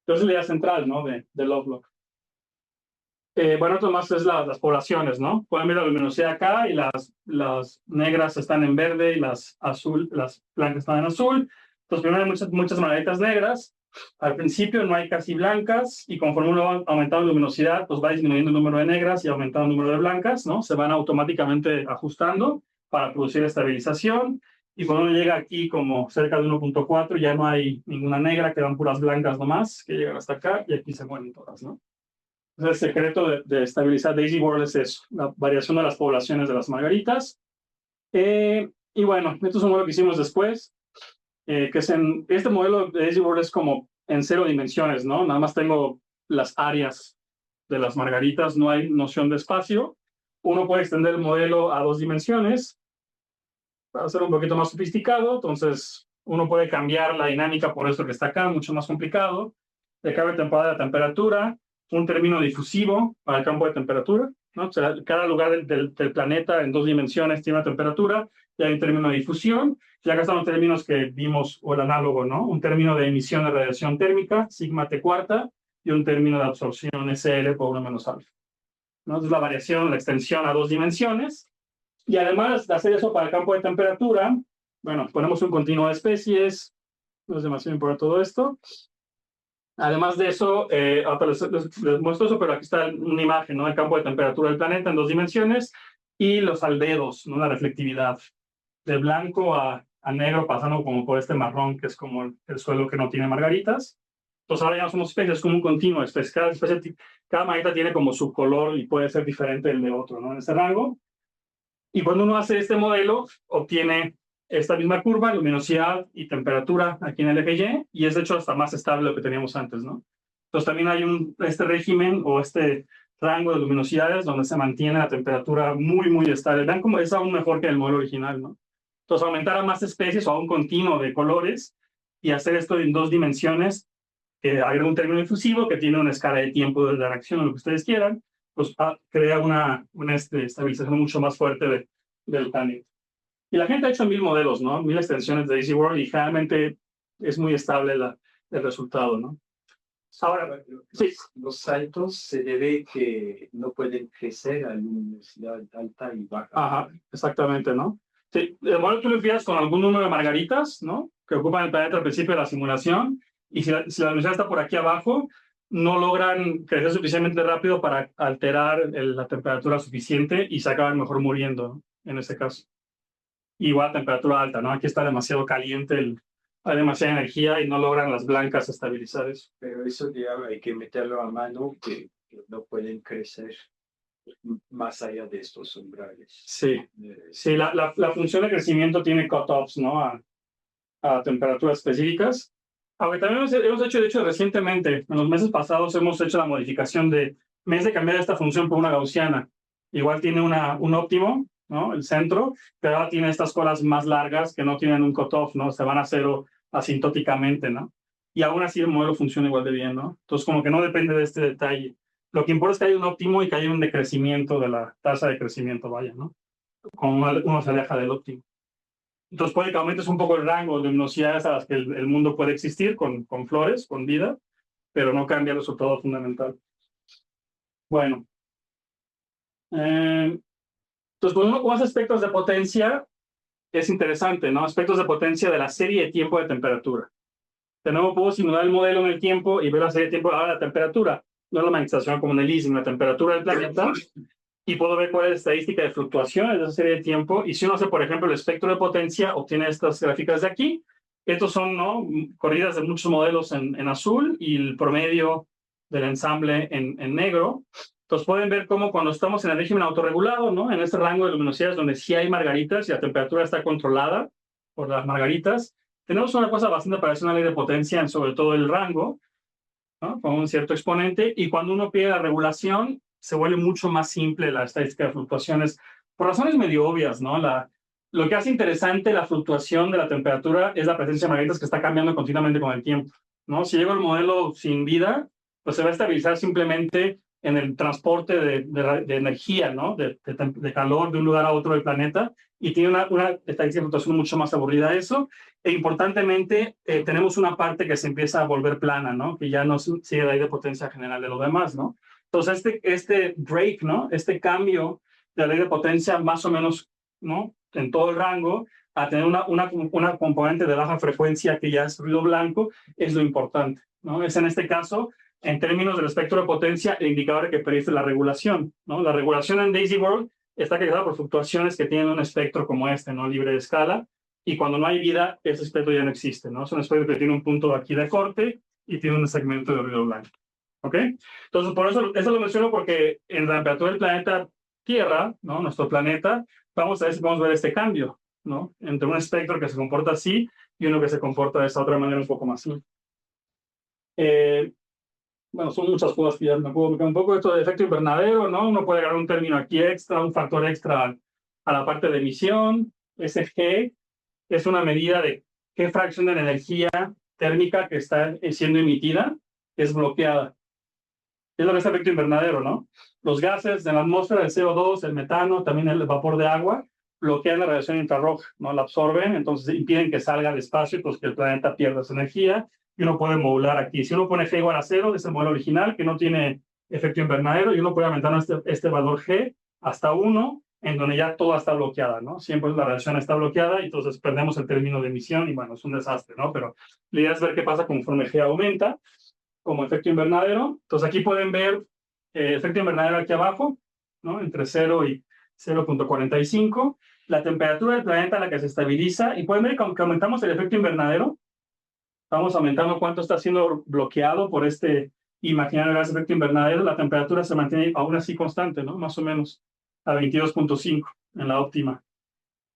Entonces, la idea central, ¿no? De Lovelock. Bueno, otro más es las poblaciones, ¿no? Pueden ver la luminosidad acá y las negras están en verde y las blancas están en azul. Entonces, primero hay muchas margaritas negras. Al principio no hay casi blancas y conforme uno va aumentando luminosidad, pues va disminuyendo el número de negras y aumentando el número de blancas, ¿no? Se van automáticamente ajustando para producir estabilización. Y cuando uno llega aquí como cerca de 1.4 ya no hay ninguna negra, quedan puras blancas nomás que llegan hasta acá y aquí se mueren todas, ¿no? El secreto de estabilizar Daisy World es eso, la variación de las poblaciones de las margaritas. Y bueno, esto es un modelo que hicimos después, que es este modelo de Daisy World es como en 0 dimensiones, ¿no? Nada más tengo las áreas de las margaritas, no hay noción de espacio. Uno puede extender el modelo a 2 dimensiones para hacerlo un poquito más sofisticado, entonces uno puede cambiar la dinámica por esto que está acá, mucho más complicado. Le cabe temporada de temperatura, un término difusivo para el campo de temperatura, ¿no? O sea, cada lugar del planeta en 2 dimensiones tiene una temperatura y hay un término de difusión. Y acá están los términos que vimos, o el análogo, ¿no? Un término de emisión de radiación térmica, sigma T cuarta, y un término de absorción SL por 1 menos alfa. ¿No? Entonces, la variación, la extensión a 2 dimensiones. Y además de hacer eso para el campo de temperatura, bueno, ponemos un continuo de especies, no es demasiado importante todo esto. Además de eso, les muestro eso, pero aquí está una imagen, ¿no? El campo de temperatura del planeta en 2 dimensiones y los albedos, ¿no? La reflectividad de blanco a negro pasando como por este marrón, que es como el suelo que no tiene margaritas. Entonces ahora ya no somos especies, es como un continuo de especies. Cada margarita tiene como su color y puede ser diferente del de otro, ¿no? En ese rango. Y cuando uno hace este modelo, obtiene esta misma curva, luminosidad y temperatura aquí en el eje Y, y es de hecho hasta más estable de lo que teníamos antes, ¿no? Entonces también hay este régimen o este rango de luminosidades donde se mantiene la temperatura muy, muy estable. Vean cómo es aún mejor que el modelo original, ¿no? Entonces aumentar a más especies o a un continuo de colores y hacer esto en 2 dimensiones, que agrega un término difusivo que tiene una escala de tiempo de reacción o lo que ustedes quieran, pues crea una estabilización mucho más fuerte del planeta. Y la gente ha hecho 1000 modelos, ¿no? 1000 extensiones de Daisy World y generalmente es muy estable el resultado, ¿no? Ahora, sí. Los saltos se debe que no pueden crecer a luminosidad alta y baja. Ajá, exactamente, ¿no? Sí, el modelo tú lo empiezas con algún número de margaritas, ¿no? Que ocupan el planeta al principio de la simulación, y si la luminosidad está por aquí abajo, no logran crecer suficientemente rápido para alterar la temperatura suficiente y se acaban mejor muriendo, ¿no? En este caso. Igual a temperatura alta, ¿no? Aquí está demasiado caliente, hay demasiada energía y no logran las blancas estabilizar eso. Pero eso ya hay que meterlo a mano, que no pueden crecer más allá de estos umbrales. Sí, sí, la función de crecimiento tiene cutoffs, ¿no? A temperaturas específicas. Aunque también hemos hecho, de hecho, recientemente, en los meses pasados, hemos hecho la modificación en vez de cambiar esta función por una gaussiana. Igual tiene un óptimo, ¿no? El centro, pero ahora tiene estas colas más largas que no tienen un cutoff, ¿no? Se van a cero asintóticamente, ¿no? y aún así el modelo funciona igual de bien, ¿no? Entonces, como que no depende de este detalle. Lo que importa es que haya un óptimo y que haya un decrecimiento de la tasa de crecimiento, vaya, ¿no? Como uno se aleja del óptimo. Entonces, puede que aumentes un poco el rango de luminosidades a las que el mundo puede existir con flores, con vida, pero no cambia el resultado fundamental. Bueno. Entonces, cuando uno conoce aspectos de potencia, es interesante, ¿no? Aspectos de potencia de la serie de tiempo de temperatura. De nuevo, puedo simular el modelo en el tiempo y ver la serie de tiempo, ahora la temperatura, no la magnetización como en el leasing, la temperatura del planeta, y puedo ver cuál es la estadística de fluctuaciones de esa serie de tiempo. Y si uno hace, por ejemplo, el espectro de potencia, obtiene estas gráficas de aquí. Estos son, ¿no?, corridas de muchos modelos en azul y el promedio del ensamble en negro. Entonces pueden ver cómo cuando estamos en el régimen autorregulado, ¿no?, en este rango de luminosidades donde sí hay margaritas y la temperatura está controlada por las margaritas, tenemos una cosa bastante parecida a una ley de potencia en sobre todo el rango, ¿no?, con un cierto exponente, y cuando uno pierde la regulación, se vuelve mucho más simple la estadística de fluctuaciones, por razones medio obvias, ¿no? Lo que hace interesante la fluctuación de la temperatura es la presencia de margaritas que está cambiando continuamente con el tiempo, ¿no? Si llego al modelo sin vida, pues se va a estabilizar simplemente en el transporte de energía, ¿no?, de calor de un lugar a otro del planeta, y tiene una estadística de fluctuación mucho más aburrida a eso. E importantemente, tenemos una parte que se empieza a volver plana, ¿no?, que ya no sigue la ley de potencia general de lo demás, ¿no? Entonces, este break, ¿no?, este cambio de la ley de potencia más o menos, ¿no?, en todo el rango, a tener una componente de baja frecuencia que ya es ruido blanco, es lo importante, ¿no? Es en este caso, en términos del espectro de potencia, el indicador que predice la regulación, ¿no? La regulación en Daisy World está caracterizada por fluctuaciones que tienen un espectro como este, ¿no?, libre de escala, y cuando no hay vida, ese espectro ya no existe, ¿no? Es un espectro que tiene un punto aquí de corte y tiene un segmento de ruido blanco, ¿ok? Entonces, por eso lo menciono, porque en la temperatura del planeta Tierra, ¿no?, nuestro planeta, vamos a ver si podemos ver este cambio, ¿no?, entre un espectro que se comporta así y uno que se comporta de esa otra manera un poco más simple. Bueno, son muchas cosas que ya me puedo explicar un poco. Esto de efecto invernadero, ¿no? Uno puede agregar un término aquí extra, un factor extra a la parte de emisión. Ese G es una medida de qué fracción de la energía térmica que está siendo emitida es bloqueada. Es lo que es efecto invernadero, ¿no? Los gases de la atmósfera, el CO2, el metano, también el vapor de agua, bloquean la radiación infrarroja, ¿no? La absorben, entonces impiden que salga al espacio, pues que el planeta pierda esa energía, y uno puede modular aquí. Si uno pone G igual a 0, es el modelo original, que no tiene efecto invernadero, y uno puede aumentar este valor G hasta 1, en donde ya toda está bloqueada, ¿no? Siempre la radiación está bloqueada, y entonces perdemos el término de emisión, y bueno, es un desastre, ¿no? Pero la idea es ver qué pasa conforme G aumenta, como efecto invernadero. Entonces aquí pueden ver efecto invernadero aquí abajo, ¿no?, entre 0 y 0.45, la temperatura del planeta a la que se estabiliza, y pueden ver que aunque aumentamos el efecto invernadero, estamos aumentando cuánto está siendo bloqueado por este imaginario gas efecto invernadero, la temperatura se mantiene aún así constante, ¿no?, más o menos a 22.5 en la óptima.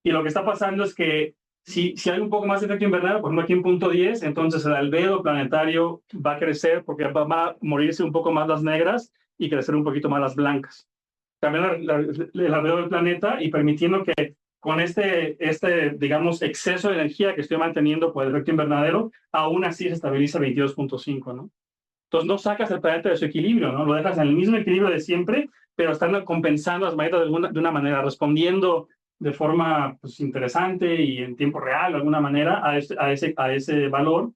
Y lo que está pasando es que si hay un poco más de efecto invernadero, por ejemplo aquí en punto 10, entonces el albedo planetario va a crecer porque va a morirse un poco más las negras y crecer un poquito más las blancas. Cambiar el albedo del planeta y permitiendo que con este, digamos, exceso de energía que estoy manteniendo por el efecto invernadero, aún así se estabiliza 22.5, ¿no? Entonces no sacas el planeta de su equilibrio, ¿no? Lo dejas en el mismo equilibrio de siempre, pero están compensando las margaritas de una manera, respondiendo de forma, pues, interesante y en tiempo real, de alguna manera, a ese valor.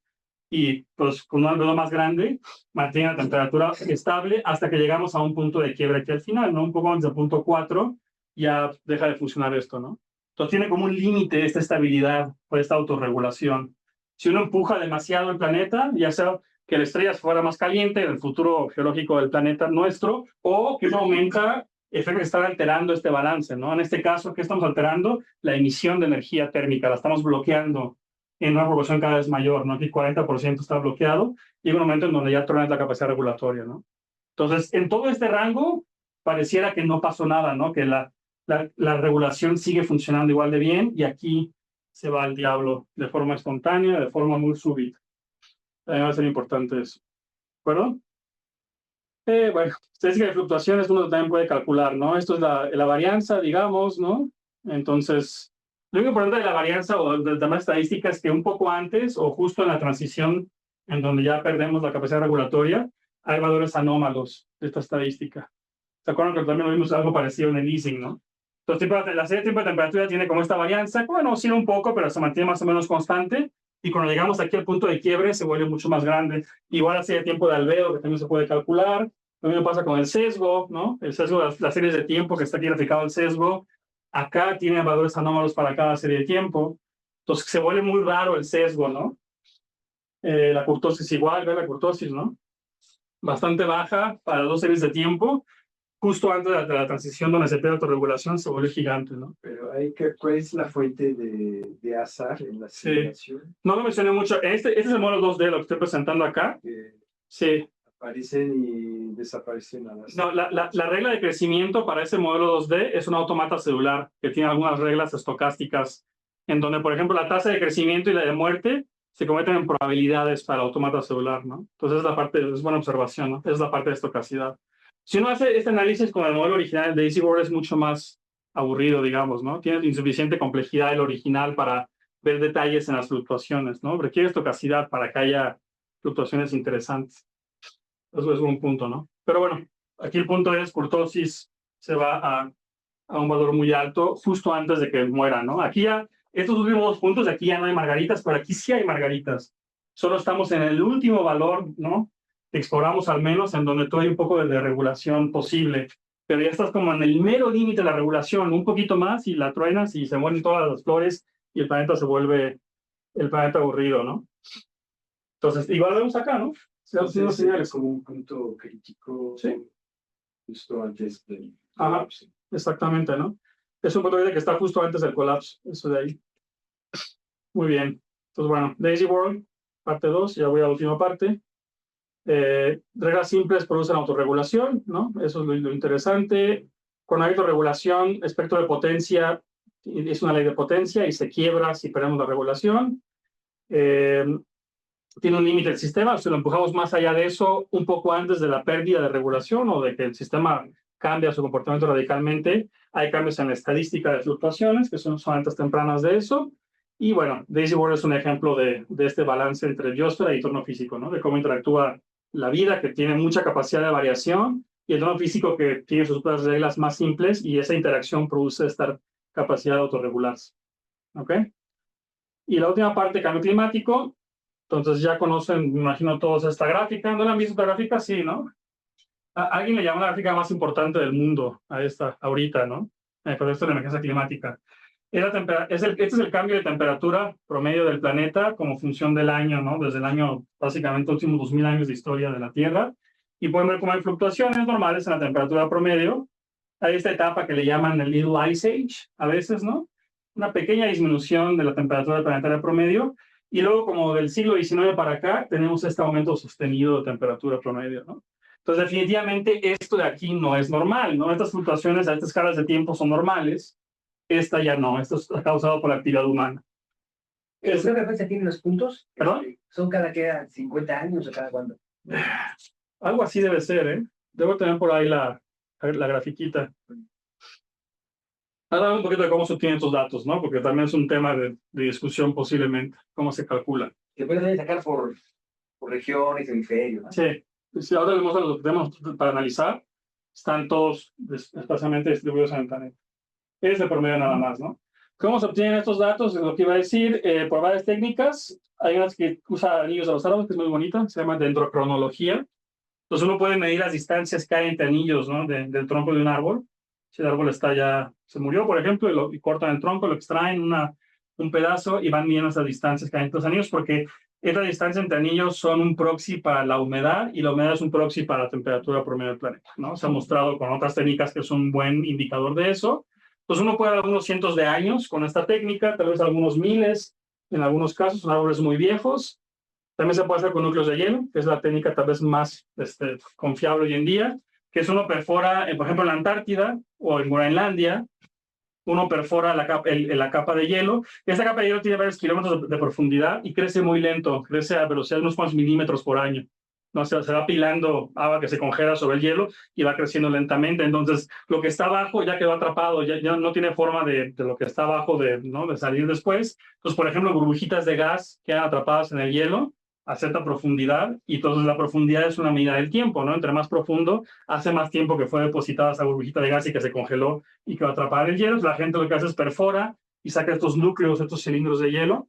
Y pues con un albedo más grande, mantiene la temperatura estable hasta que llegamos a un punto de quiebre aquí al final, ¿no? Un poco antes del punto 4, ya deja de funcionar esto, ¿no? Entonces tiene como un límite esta estabilidad por esta autorregulación. Si uno empuja demasiado el planeta, ya sea que la estrella fuera más caliente, el futuro geológico del planeta nuestro, o que uno aumenta efecto que está alterando este balance, ¿no? En este caso, ¿qué estamos alterando? La emisión de energía térmica, la estamos bloqueando en una proporción cada vez mayor, ¿no? Aquí 40% está bloqueado, y llega un momento en donde ya tronas la capacidad regulatoria, ¿no? Entonces, en todo este rango, pareciera que no pasó nada, ¿no? Que la regulación sigue funcionando igual de bien, y aquí se va al diablo de forma espontánea, de forma muy súbita. También va a ser importante eso. ¿De acuerdo? Bueno, estadística de fluctuaciones uno también puede calcular, ¿no? Esto es la varianza, digamos, ¿no? Entonces, lo único importante de la varianza o del tema estadística es que un poco antes o justo en la transición en donde ya perdemos la capacidad regulatoria, hay valores anómalos de esta estadística. ¿Se acuerdan que también vimos algo parecido en el easing, no? Entonces, la serie de tiempo de temperatura tiene como esta varianza, bueno, oscila un poco, pero se mantiene más o menos constante, y cuando llegamos aquí al punto de quiebre se vuelve mucho más grande. Igual la serie de tiempo de albedo, que también se puede calcular. Lo mismo pasa con el sesgo, ¿no? El sesgo, las series de tiempo, que está aquí graficado el sesgo, acá tiene valores anómalos para cada serie de tiempo. Entonces se vuelve muy raro el sesgo, ¿no? La kurtosis igual, ¿ve la kurtosis, no? Bastante baja para 2 series de tiempo, justo antes de la transición donde se pierde autorregulación, se vuelve gigante, ¿no? Pero ¿cuál es la fuente de azar en la simulación? Sí. No lo mencioné mucho. Este es el modelo 2D, lo que estoy presentando acá. Sí. Aparecen y desaparecen a las... No, la regla de crecimiento para ese modelo 2D es un automata celular que tiene algunas reglas estocásticas en donde, por ejemplo, la tasa de crecimiento y la de muerte se convierten en probabilidades para el automata celular, ¿no? Entonces, es buena observación, ¿no? Es la parte de estocacidad. Si uno hace este análisis con el modelo original de EasyWorld es mucho más aburrido, digamos, ¿no? Tiene insuficiente complejidad el original para ver detalles en las fluctuaciones, ¿no? Requiere estocacidad para que haya fluctuaciones interesantes. Eso es un punto, ¿no? Pero bueno, aquí el punto es kurtosis se va a un valor muy alto justo antes de que muera, ¿no? Aquí ya, estos últimos 2 puntos, aquí ya no hay margaritas, pero aquí sí hay margaritas. Solo estamos en el último valor, ¿no? Exploramos al menos en donde todavía hay un poco de regulación posible, pero ya estás como en el mero límite de la regulación, un poquito más y la truenas y se mueren todas las flores y el planeta se vuelve el planeta aburrido, ¿no? Entonces, igual vemos acá, ¿no? Entonces, señales como un punto crítico, sí, justo antes del colapso. Exactamente, ¿no? Es un punto que está justo antes del colapso, eso de ahí. Muy bien. Entonces, bueno, Daisy World, parte 2, ya voy a la última parte. Reglas simples producen autorregulación, ¿no? Eso es lo interesante. Cuando hay autorregulación, espectro de potencia es una ley de potencia y se quiebra si perdemos la regulación. Tiene un límite el sistema, si lo empujamos más allá de eso, un poco antes de la pérdida de regulación o de que el sistema cambia su comportamiento radicalmente, hay cambios en la estadística de fluctuaciones, que son antes tempranas de eso. Y bueno, Daisy World es un ejemplo de este balance entre biosfera y entorno físico, ¿no? De cómo interactúa la vida, que tiene mucha capacidad de variación, y el entorno físico que tiene sus propias reglas más simples, y esa interacción produce esta capacidad de autorregularse. ¿Ok? Y la última parte, cambio climático. Entonces ya conocen, me imagino todos esta gráfica. ¿No la han visto esta gráfica? Sí, ¿no? Alguien le llama la gráfica más importante del mundo a esta, ahorita, ¿no? Pero esto es la emergencia climática. Este es el cambio de temperatura promedio del planeta como función del año, ¿no? Desde el año, básicamente, los últimos 2000 años de historia de la Tierra. Y pueden ver cómo hay fluctuaciones normales en la temperatura promedio. Hay esta etapa que le llaman el Little Ice Age, a veces, ¿no? Una pequeña disminución de la temperatura planetaria promedio. Y luego, como del siglo XIX para acá, tenemos este aumento sostenido de temperatura promedio, ¿no? Entonces, definitivamente, esto de aquí no es normal, ¿no? Estas fluctuaciones a estas escalas de tiempo son normales. Esta ya no, esto está causado por la actividad humana. ¿Qué frecuencia tienen los puntos? ¿Perdón? ¿Son cada que 50 años o cada cuándo? Algo así debe ser, ¿eh? Debo tener por ahí la grafiquita. Hablar un poquito de cómo se obtienen estos datos, ¿no? Porque también es un tema de discusión posiblemente, cómo se calcula. Se pueden sacar por regiones, hemisferios, ¿no? Sí, si ahora vemos los que tenemos para analizar, están todos espacialmente distribuidos en el planeta. Es el promedio nada más, ¿no? ¿Cómo se obtienen estos datos? Es lo que iba a decir, por varias técnicas. Hay unas que usa anillos de los árboles, que es muy bonita, se llama dendrocronología. Entonces uno puede medir las distancias que hay entre anillos, ¿no? Del tronco de un árbol. Si el árbol está ya, se murió, por ejemplo, y cortan el tronco, lo extraen un pedazo y van midiendo esas distancias que hay entre los anillos, porque estas distancias entre anillos son un proxy para la humedad y la humedad es un proxy para la temperatura promedio del planeta, ¿no? Se ha mostrado con otras técnicas que es un buen indicador de eso. Entonces uno puede dar algunos cientos de años con esta técnica, tal vez algunos miles, en algunos casos, son árboles muy viejos. También se puede hacer con núcleos de hielo, que es la técnica tal vez más confiable hoy en día, que es uno perfora, por ejemplo, en la Antártida o en Groenlandia, uno perfora la capa de hielo. Esta capa de hielo tiene varios kilómetros de profundidad y crece muy lento, crece a velocidad de unos cuantos milímetros por año. No, se va apilando agua que se congela sobre el hielo y va creciendo lentamente. Entonces, lo que está abajo ya quedó atrapado, ya no tiene forma de lo que está abajo de salir después. Entonces, por ejemplo, burbujitas de gas quedan atrapadas en el hielo a cierta profundidad, y entonces la profundidad es una medida del tiempo, ¿no? Entre más profundo, hace más tiempo que fue depositada esa burbujita de gas y que se congeló y que va a atrapar el hielo. La gente lo que hace es perfora y saca estos núcleos, estos cilindros de hielo,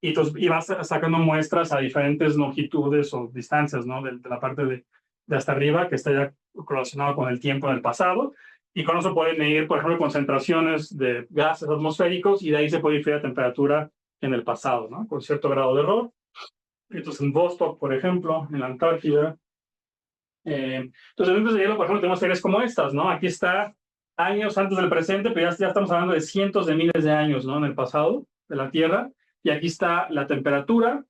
y, entonces, y va sacando muestras a diferentes longitudes o distancias, ¿no? De la parte de hasta arriba, que está ya relacionado con el tiempo en el pasado, y con eso pueden medir, por ejemplo, concentraciones de gases atmosféricos, y de ahí se puede inferir la temperatura en el pasado, ¿no? Con cierto grado de error. Entonces, en Vostok, por ejemplo, en la Antártida. Entonces, en el hielo, por ejemplo, tenemos series como estas, ¿no? Aquí está años antes del presente, pero ya estamos hablando de cientos de miles de años, ¿no? En el pasado de la Tierra. Y aquí está la temperatura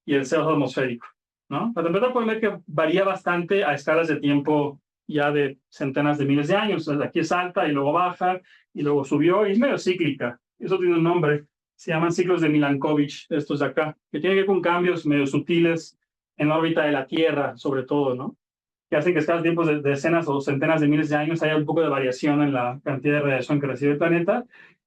y el CO2 atmosférico, ¿no? La temperatura pueden ver que varía bastante a escalas de tiempo ya de centenas de miles de años. Entonces, aquí es alta y luego baja y luego subió y es medio cíclica. Eso tiene un nombre. Se llaman ciclos de Milankovitch, estos de acá, que tienen que ver con cambios medio sutiles en la órbita de la Tierra, sobre todo, ¿no? Que hacen que cada tiempo de decenas o centenas de miles de años haya un poco de variación en la cantidad de radiación que recibe el planeta.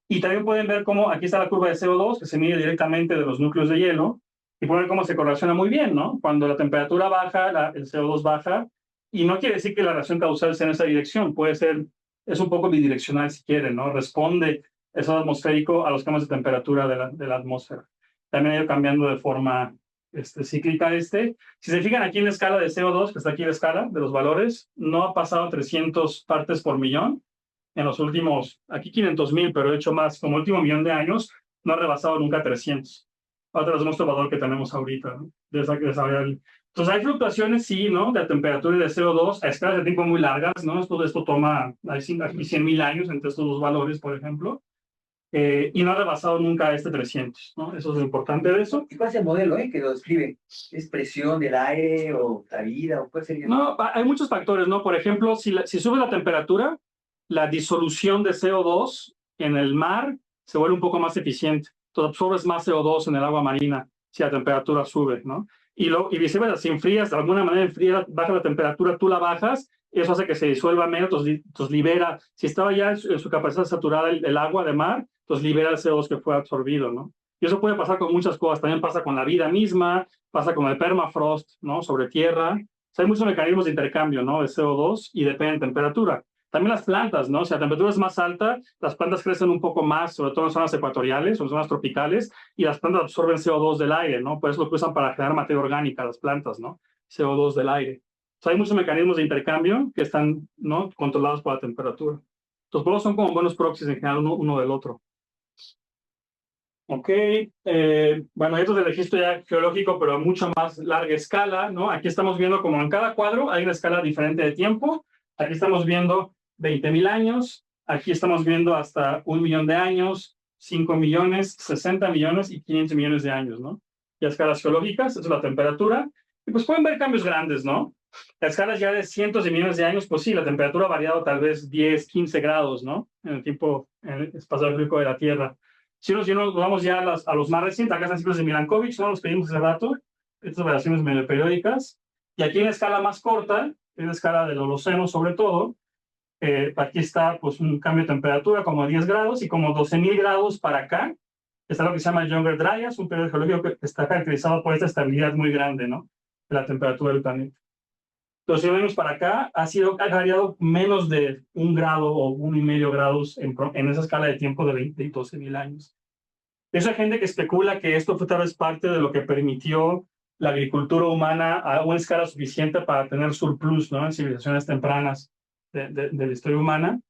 Y también pueden ver cómo aquí está la curva de CO2, que se mide directamente de los núcleos de hielo, y pueden ver cómo se correlaciona muy bien, ¿no? Cuando la temperatura baja, el CO2 baja, y no quiere decir que la reacción causal sea en esa dirección, puede ser, es un poco bidireccional si quieren, ¿no? Responde el CO2 atmosférico a los cambios de temperatura de la atmósfera. También ha ido cambiando de forma cíclica. Si se fijan aquí en la escala de CO2, que está aquí la escala de los valores, no ha pasado 300 partes por millón en los últimos, aquí 500,000, pero he hecho más, como último millón de años, no ha rebasado nunca 300. Ahora les muestro el valor que tenemos ahorita, ¿no? Entonces hay fluctuaciones, sí, ¿no? De temperatura y de CO2 a escalas de tiempo muy largas, ¿no? Esto toma aquí 100,000 años entre estos dos valores, por ejemplo. Y no ha rebasado nunca 300, ¿no? Eso es lo importante de eso. ¿Y cuál es el modelo que lo describe? ¿Es presión del aire o la vida o cuál sería? No, hay muchos factores, ¿no? Por ejemplo, si sube la temperatura, la disolución de CO2 en el mar se vuelve un poco más eficiente. Entonces absorbes más CO2 en el agua marina si la temperatura sube, ¿no? Y viceversa, si enfrías, de alguna manera baja la temperatura, tú la bajas, eso hace que se disuelva menos, entonces libera, si estaba ya en su capacidad saturada el agua de mar, entonces libera el CO2 que fue absorbido, ¿no? Y eso puede pasar con muchas cosas, también pasa con la vida misma, pasa con el permafrost, ¿no? Sobre tierra. O sea, hay muchos mecanismos de intercambio, ¿no? De CO2 y depende de temperatura. También las plantas, ¿no? Si la temperatura es más alta, las plantas crecen un poco más, sobre todo en zonas ecuatoriales o en zonas tropicales, y las plantas absorben CO2 del aire, ¿no? Pues lo que usan para generar materia orgánica las plantas, ¿no? CO2 del aire. O sea, hay muchos mecanismos de intercambio que están, ¿no? Controlados por la temperatura. Los polos son como buenos proxies en general uno del otro. Ok, bueno, esto es el registro ya geológico, pero a mucho más larga escala, ¿no? Aquí estamos viendo como en cada cuadro hay una escala diferente de tiempo. Aquí estamos viendo 20,000 años, aquí estamos viendo hasta 1,000,000 de años, 5 millones, 60 millones y 500 millones de años, ¿no? Y a escalas geológicas, eso es la temperatura. Y pues pueden ver cambios grandes, ¿no? A escalas ya de cientos de millones de años, pues sí, la temperatura ha variado tal vez 10, 15 grados, ¿no? En el tiempo, en el espacio geológico de la Tierra. Si nos vamos ya a los más recientes, acá están ciclos de Milankovitch, ¿no? Los que vimos hace rato, estas variaciones medio periódicas. Y aquí en la escala más corta, en la escala del Holoceno sobre todo, aquí está pues un cambio de temperatura como de 10 grados y como 12,000 grados para acá. Está lo que se llama el Younger Dryas, un periodo geológico que está caracterizado por esta estabilidad muy grande, ¿no? De la temperatura del planeta. Entonces, si vemos para acá, ha variado menos de 1 grado o 1,5 grados en esa escala de tiempo de 12,000 años. Eso hay gente que especula que esto fue tal vez parte de lo que permitió la agricultura humana a una escala suficiente para tener surplus, ¿no? En civilizaciones tempranas de la historia humana,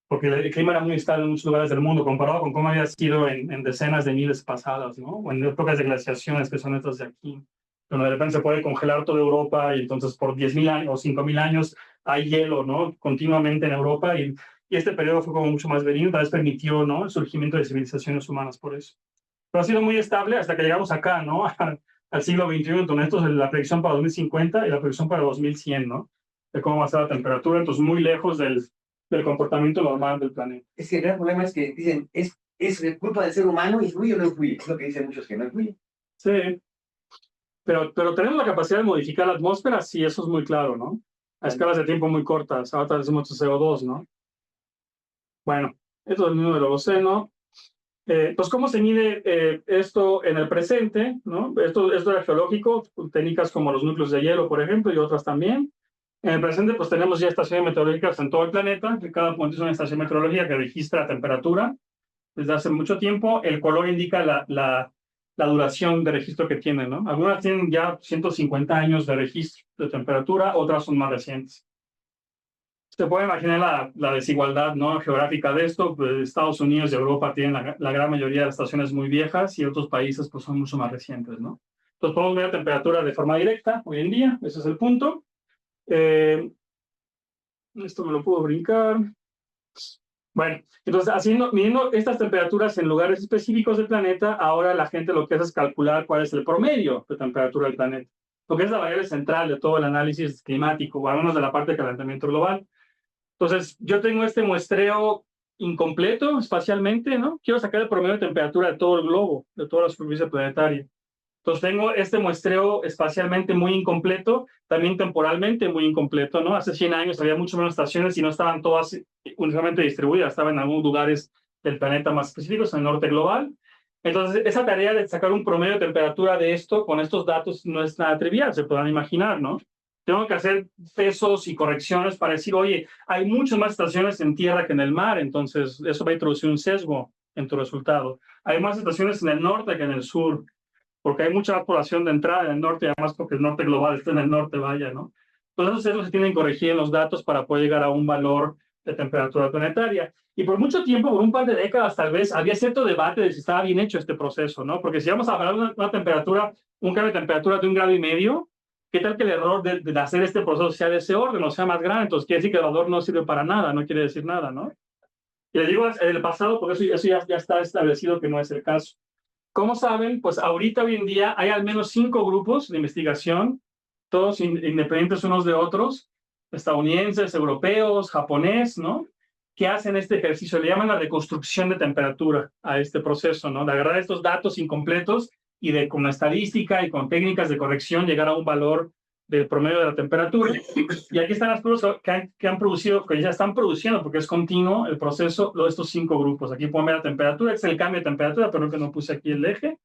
porque el clima era muy estable en muchos lugares del mundo, comparado con cómo había sido en decenas de miles pasadas, ¿no? O en épocas de glaciaciones, que son estas de aquí, donde de repente se puede congelar toda Europa y entonces por 10,000 años o 5,000 años hay hielo, ¿no? Continuamente en Europa y este periodo fue como mucho más benigno, tal vez permitió, ¿no? El surgimiento de civilizaciones humanas por eso. Pero ha sido muy estable hasta que llegamos acá, ¿no? Al siglo XXI, entonces esto es la predicción para 2050 y la predicción para 2100, ¿no? De cómo va a ser la temperatura, entonces muy lejos del comportamiento normal del planeta. Es que el gran problema es que dicen, es culpa del ser humano, ¿influye o no influye? Es lo que dicen muchos, que no influye. Sí. Pero tenemos la capacidad de modificar la atmósfera, sí, eso es muy claro, ¿no? A escalas de tiempo muy cortas, ahora decimos CO2, ¿no? Bueno, esto es el mismo del Holoceno. Pues, ¿cómo se mide esto en el presente? ¿No? Esto era geológico, técnicas como los núcleos de hielo, por ejemplo, y otras también. En el presente, pues tenemos ya estaciones meteorológicas en todo el planeta, que cada punto es una estación meteorológica que registra temperatura desde hace mucho tiempo. El color indica la duración de registro que tienen, ¿no? Algunas tienen ya 150 años de registro de temperatura, otras son más recientes. Se puede imaginar la desigualdad, ¿no?, geográfica de esto. Pues Estados Unidos y Europa tienen la gran mayoría de estaciones muy viejas y otros países pues son mucho más recientes, ¿no? Entonces podemos ver la temperatura de forma directa hoy en día, ese es el punto. Esto me lo puedo brincar. Bueno, entonces midiendo estas temperaturas en lugares específicos del planeta, ahora la gente lo que hace es calcular cuál es el promedio de temperatura del planeta, porque es la variable central de todo el análisis climático, o al menos de la parte de calentamiento global. Entonces, yo tengo este muestreo incompleto espacialmente, ¿no? Quiero sacar el promedio de temperatura de todo el globo, de toda la superficie planetaria. Entonces, tengo este muestreo espacialmente muy incompleto, también temporalmente muy incompleto, ¿no? Hace 100 años había mucho menos estaciones y no estaban todas únicamente distribuidas, estaban en algunos lugares del planeta más específicos, en el norte global. Entonces, esa tarea de sacar un promedio de temperatura de esto, con estos datos, no es nada trivial, se podrán imaginar, ¿no? Tengo que hacer pesos y correcciones para decir, oye, hay muchas más estaciones en tierra que en el mar, entonces eso va a introducir un sesgo en tu resultado. Hay más estaciones en el norte que en el sur, porque hay mucha población de entrada en el norte, y además porque el norte global está en el norte, vaya, ¿no? Entonces esos sesgos se tienen que corregir en los datos para poder llegar a un valor de temperatura planetaria. Y por mucho tiempo, por un par de décadas tal vez, había cierto debate de si estaba bien hecho este proceso, ¿no? Porque si vamos a hablar de una temperatura, un cambio de temperatura de 1,5 grados, ¿qué tal que el error de hacer este proceso sea de ese orden, o sea más grande? Entonces quiere decir que el valor no sirve para nada, no quiere decir nada, ¿no? Y le digo en el pasado, porque eso ya está establecido que no es el caso. ¿Cómo saben? Pues ahorita, hoy en día, hay al menos 5 grupos de investigación, todos independientes unos de otros, estadounidenses, europeos, japonés, ¿no?, que hacen este ejercicio. Le llaman la reconstrucción de temperatura a este proceso, ¿no? De agarrar estos datos incompletos y con la estadística y con técnicas de corrección llegar a un valor del promedio de la temperatura. Y aquí están las pruebas que han producido, que ya están produciendo, porque es continuo el proceso, de estos 5 grupos. Aquí pueden ver la temperatura, es el cambio de temperatura, pero que no puse aquí el eje,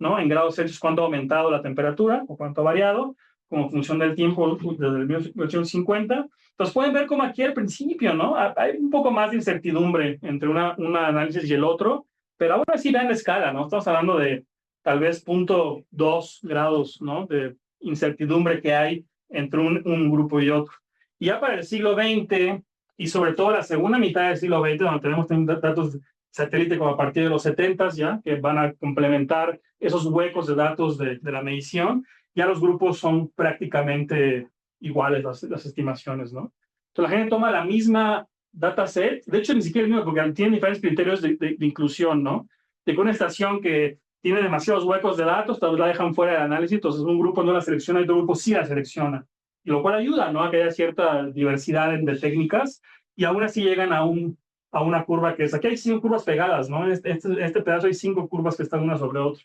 ¿no? En grados Celsius, cuánto ha aumentado la temperatura o cuánto ha variado, como función del tiempo desde el 1850. Entonces pueden ver como aquí al principio, ¿no?, hay un poco más de incertidumbre entre un análisis y el otro, pero ahora sí vean la escala, ¿no? Estamos hablando de tal vez 0.2 grados, ¿no?, de incertidumbre que hay entre un grupo y otro. Y ya para el siglo XX, y sobre todo la segunda mitad del siglo XX, donde tenemos datos satélite como a partir de los 70 ya, que van a complementar esos huecos de datos de la medición, ya los grupos son prácticamente iguales las estimaciones, ¿no? Entonces la gente toma la misma dataset, de hecho ni siquiera el mismo, porque tienen diferentes criterios de inclusión, ¿no? De que una estación que tiene demasiados huecos de datos, tal vez la dejan fuera del análisis, entonces un grupo no la selecciona y otro grupo sí la selecciona, y lo cual ayuda, ¿no?, a que haya cierta diversidad de técnicas, y aún así llegan a una curva que es, aquí hay 5 curvas pegadas, ¿no? En este pedazo hay 5 curvas que están una sobre otra,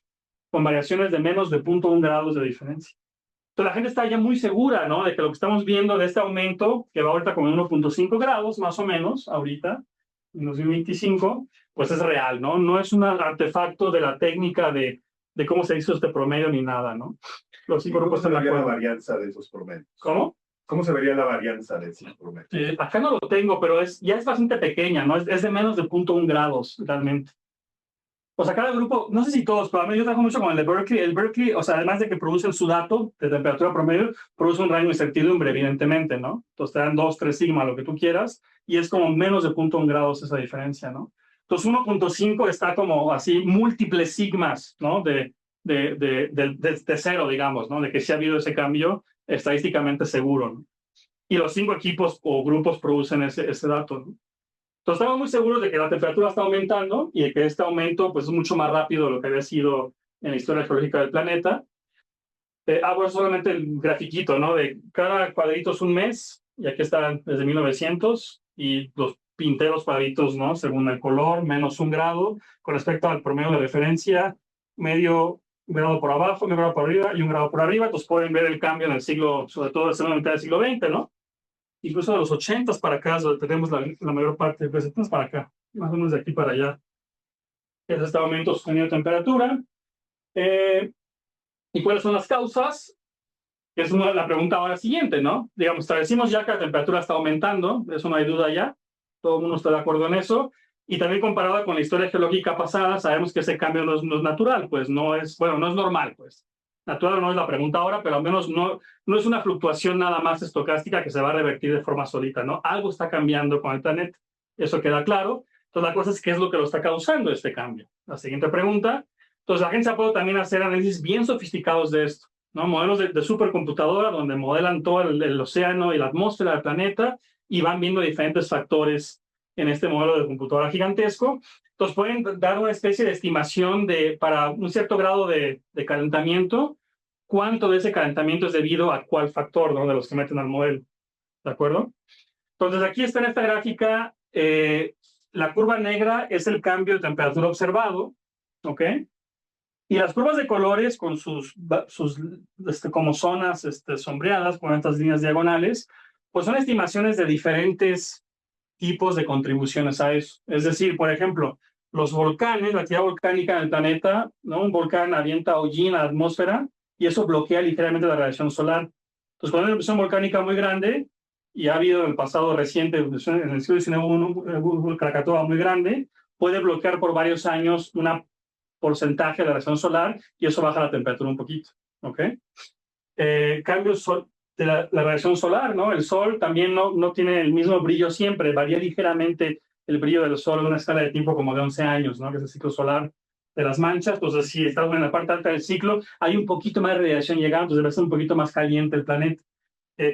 con variaciones de menos de 0.1 grados de diferencia. Entonces la gente está ya muy segura, ¿no?, de que lo que estamos viendo de este aumento, que va ahorita como en 1.5 grados, más o menos, ahorita, en 2025, pues es real, ¿no? No es un artefacto de la técnica de cómo se hizo este promedio ni nada, ¿no? Los 5 grupos están de acuerdo. ¿Cómo se vería la varianza de esos promedios? ¿Cómo? ¿Cómo se vería la varianza de esos promedios? Acá no lo tengo, pero ya es bastante pequeña, ¿no? Es de menos de 0.1 grados, realmente. O sea, cada grupo, no sé si todos, pero a mí yo trabajo mucho con el de Berkeley. El Berkeley, o sea, además de que producen su dato de temperatura promedio, produce un rango de incertidumbre, evidentemente, ¿no? Entonces te dan 2, 3 sigma, lo que tú quieras, y es como menos de 0.1 grados esa diferencia, ¿no? Entonces 1.5 está como así, múltiples sigmas, ¿no? De 0, digamos, ¿no? De que sí ha habido ese cambio estadísticamente seguro, ¿no? Y los 5 equipos o grupos producen ese dato, ¿no? Entonces estamos muy seguros de que la temperatura está aumentando y de que este aumento pues, es mucho más rápido de lo que había sido en la historia geológica del planeta. Bueno, solamente el grafiquito, ¿no? De cada cuadrito es un mes, y aquí está desde 1900, y los pinté los cuadritos, ¿no?, según el color, menos 1 grado, con respecto al promedio de referencia, medio grado por abajo, medio grado por arriba y 1 grado por arriba. Entonces pueden ver el cambio en el siglo, sobre todo en la segunda mitad del siglo XX, ¿no? Incluso de los 80 para acá, donde tenemos la mayor parte de 70 para acá, más o menos de aquí para allá. Es este aumento sostenido de temperatura. ¿Y cuáles son las causas? Es la pregunta ahora siguiente, ¿no? Digamos, establecimos ya que la temperatura está aumentando, eso no hay duda ya, todo el mundo está de acuerdo en eso, y también comparada con la historia geológica pasada, sabemos que ese cambio no es natural, pues no es, bueno, no es normal, pues. Natural no es la pregunta ahora, pero al menos no es una fluctuación nada más estocástica que se va a revertir de forma solita, ¿no? Algo está cambiando con el planeta, eso queda claro. Entonces la cosa es qué es lo que lo está causando este cambio. La siguiente pregunta. Entonces la gente se puede también hacer análisis bien sofisticados de esto, ¿no? Modelos de supercomputadora donde modelan todo el océano y la atmósfera del planeta y van viendo diferentes factores en este modelo de computadora gigantesco. Entonces pueden dar una especie de estimación para un cierto grado de calentamiento, cuánto de ese calentamiento es debido a cuál factor, ¿no? De los que meten al modelo. ¿De acuerdo? Entonces aquí está en esta gráfica, la curva negra es el cambio de temperatura observado, ¿ok? Y las curvas de colores con sus como zonas sombreadas con estas líneas diagonales, pues son estimaciones de diferentes tipos de contribuciones a eso. Es decir, por ejemplo, los volcanes, la actividad volcánica en el planeta, ¿no? Un volcán avienta hollín a la atmósfera y eso bloquea ligeramente la radiación solar. Entonces, cuando hay una erupción volcánica muy grande, y ha habido en el pasado reciente, en el siglo XIX, un Krakatoa muy grande, puede bloquear por varios años una porcentaje de la radiación solar y eso baja la temperatura un poquito, ¿ok? Cambios de la radiación solar, ¿no? El sol también no tiene el mismo brillo siempre, varía ligeramente el brillo del sol en una escala de tiempo como de 11 años, ¿no? Que es el ciclo solar de las manchas. Entonces, si estamos en la parte alta del ciclo, hay un poquito más de radiación llegando, entonces debe ser un poquito más caliente el planeta.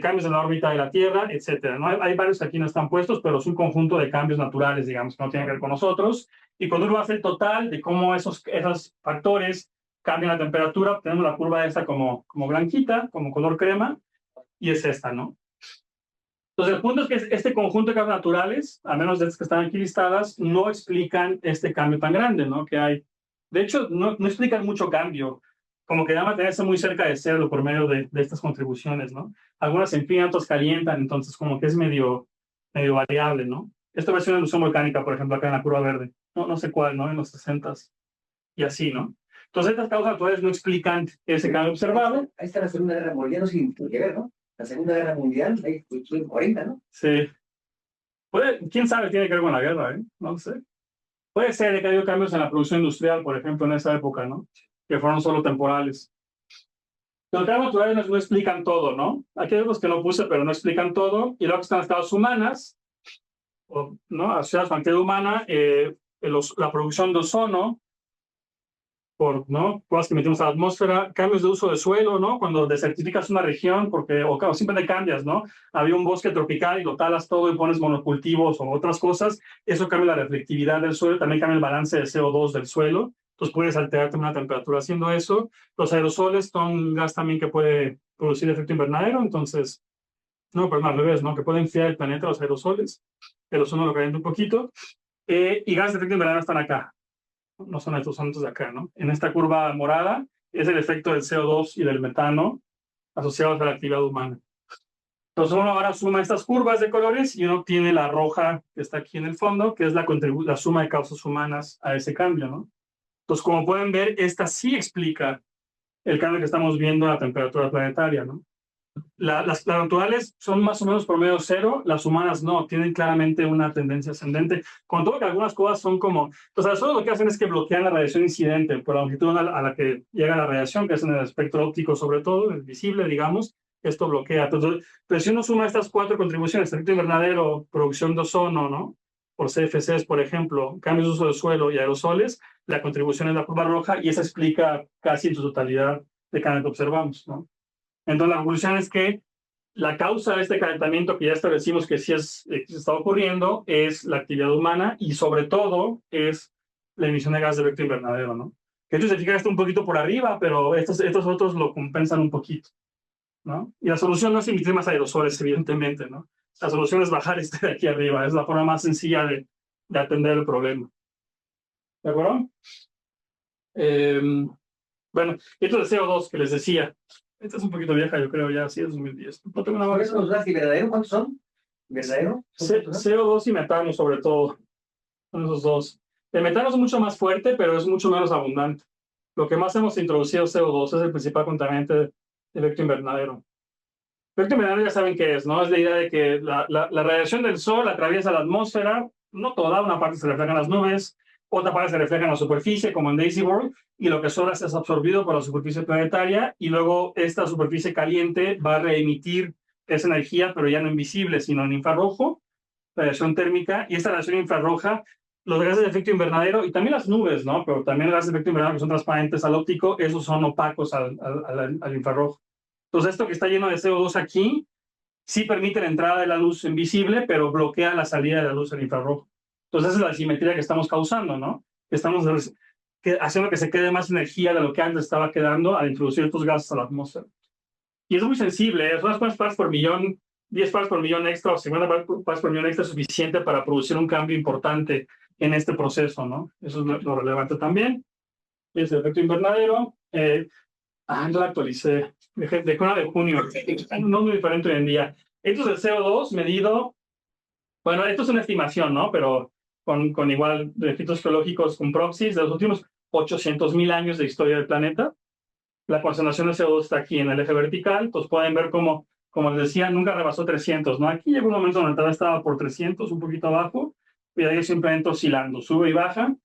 Cambios en la órbita de la Tierra, etcétera, ¿no? Hay varios que aquí no están puestos, pero es un conjunto de cambios naturales, digamos, que no tienen que ver con nosotros. Y cuando uno hace el total de cómo esos factores cambian la temperatura, tenemos la curva esta como blanquita, como color crema, y es esta, ¿no? Entonces, el punto es que este conjunto de cambios naturales, al menos de estas que están aquí listadas, no explican este cambio tan grande, ¿no? Que hay. De hecho, no explican mucho cambio, como que deben mantenerse muy cerca de cero por medio de estas contribuciones, ¿no? Algunas se enfrían, otras calientan, entonces como que es medio variable, ¿no? Esto va a ser una erupción volcánica, por ejemplo, acá en la curva verde, no sé cuál, ¿no? En los 60s y así, ¿no? Entonces, estas causas actuales no explican ese cambio observado. Ahí está la Segunda Guerra Mundial, no sin que ver, ¿no? La Segunda Guerra Mundial, ahí fue en 40, ¿no? Sí. Quién sabe, tiene que ver con la guerra, ¿eh? No sé. Puede ser que haya cambios en la producción industrial, por ejemplo, en esa época, ¿no? Que fueron solo temporales. Los cambios naturales no explican todo, ¿no? Aquí hay otros que no puse, pero no explican todo. Y luego están estados humanas, ¿no? Asociadas con la actividad humana, la producción de ozono, ¿no? Cosas que metimos a la atmósfera, cambios de uso de suelo, ¿no? Cuando desertificas una región, o siempre te cambias, ¿no? Había un bosque tropical y lo talas todo y pones monocultivos o otras cosas, eso cambia la reflectividad del suelo, también cambia el balance de CO2 del suelo, entonces puedes alterar también la temperatura haciendo eso. Los aerosoles son un gas también que puede producir efecto invernadero, entonces, no, perdón, al revés, ¿no? Que puede enfriar el planeta, los aerosoles, el ozono lo calienta un poquito, y gases de efecto invernadero están acá. No son estos de acá, ¿no? En esta curva morada es el efecto del CO2 y del metano asociados a la actividad humana. Entonces uno ahora suma estas curvas de colores y uno tiene la roja que está aquí en el fondo, que es la suma de causas humanas a ese cambio, ¿no? Entonces, como pueden ver, esta sí explica el cambio que estamos viendo en la temperatura planetaria, ¿no? Las naturales son más o menos promedio cero, las humanas no, tienen claramente una tendencia ascendente, con todo que algunas cosas son como, entonces solo lo que hacen es que bloquean la radiación incidente por la longitud a la que llega la radiación, que es en el espectro óptico sobre todo, el visible, digamos, esto bloquea. Entonces, pero si uno suma estas cuatro contribuciones, efecto invernadero, producción de ozono, ¿no? Por CFCs, por ejemplo, cambios de uso del suelo y aerosoles, la contribución es la curva roja y esa explica casi en su totalidad de cambio que observamos, ¿no? Entonces, la conclusión es que la causa de este calentamiento que ya establecimos que sí está ocurriendo es la actividad humana y sobre todo es la emisión de gas de efecto invernadero, ¿no? Que esto se fija esto un poquito por arriba, pero estos otros lo compensan un poquito, ¿no? Y la solución no es emitir más aerosoles, evidentemente, ¿no? La solución es bajar este de aquí arriba, es la forma más sencilla de atender el problema. ¿De acuerdo? Bueno, esto es el CO2 que les decía. Esta es un poquito vieja, yo creo, ya, sí, es 2010. No tengo nada ¿Cuáles son los gases verdaderos? ¿Cuántos son? ¿Verdadero? CO2 y metano, sobre todo. Son esos dos. El metano es mucho más fuerte, pero es mucho menos abundante. Lo que más hemos introducido CO2 es el principal contaminante de efecto invernadero. El efecto invernadero ya saben qué es, ¿no? Es la idea de que la radiación del sol atraviesa la atmósfera, no toda, una parte se refleja en las nubes, otra parte se refleja en la superficie, como en Daisy World, y lo que sobra es absorbido por la superficie planetaria, y luego esta superficie caliente va a reemitir esa energía, pero ya no invisible, sino en infrarrojo, radiación térmica, y esta radiación infrarroja, los gases de efecto invernadero, y también las nubes, ¿no? Pero también los gases de efecto invernadero que son transparentes al óptico, esos son opacos al infrarrojo. Entonces, esto que está lleno de CO2 aquí, sí permite la entrada de la luz invisible, pero bloquea la salida de la luz al infrarrojo. Entonces, esa es la asimetría que estamos causando, ¿no? Estamos haciendo que se quede más energía de lo que antes estaba quedando al introducir estos gases a la atmósfera. Y es muy sensible, ¿eh? Son unas partes por millón, 10 partes por millón extra o 50 partes por millón extra es suficiente para producir un cambio importante en este proceso, ¿no? Eso es lo relevante también. Y es el efecto invernadero. No la actualicé. Dejé una de junio. No muy diferente hoy en día. Esto es el CO2 medido. Bueno, esto es una estimación, ¿no? Pero con igual registros geológicos con proxies de los últimos 800,000 años de historia del planeta. La concentración de CO2 está aquí en el eje vertical. Entonces pueden ver como les decía, nunca rebasó 300, ¿no? Aquí llegó un momento donde estaba por 300, un poquito abajo, y ahí simplemente oscilando, sube y baja,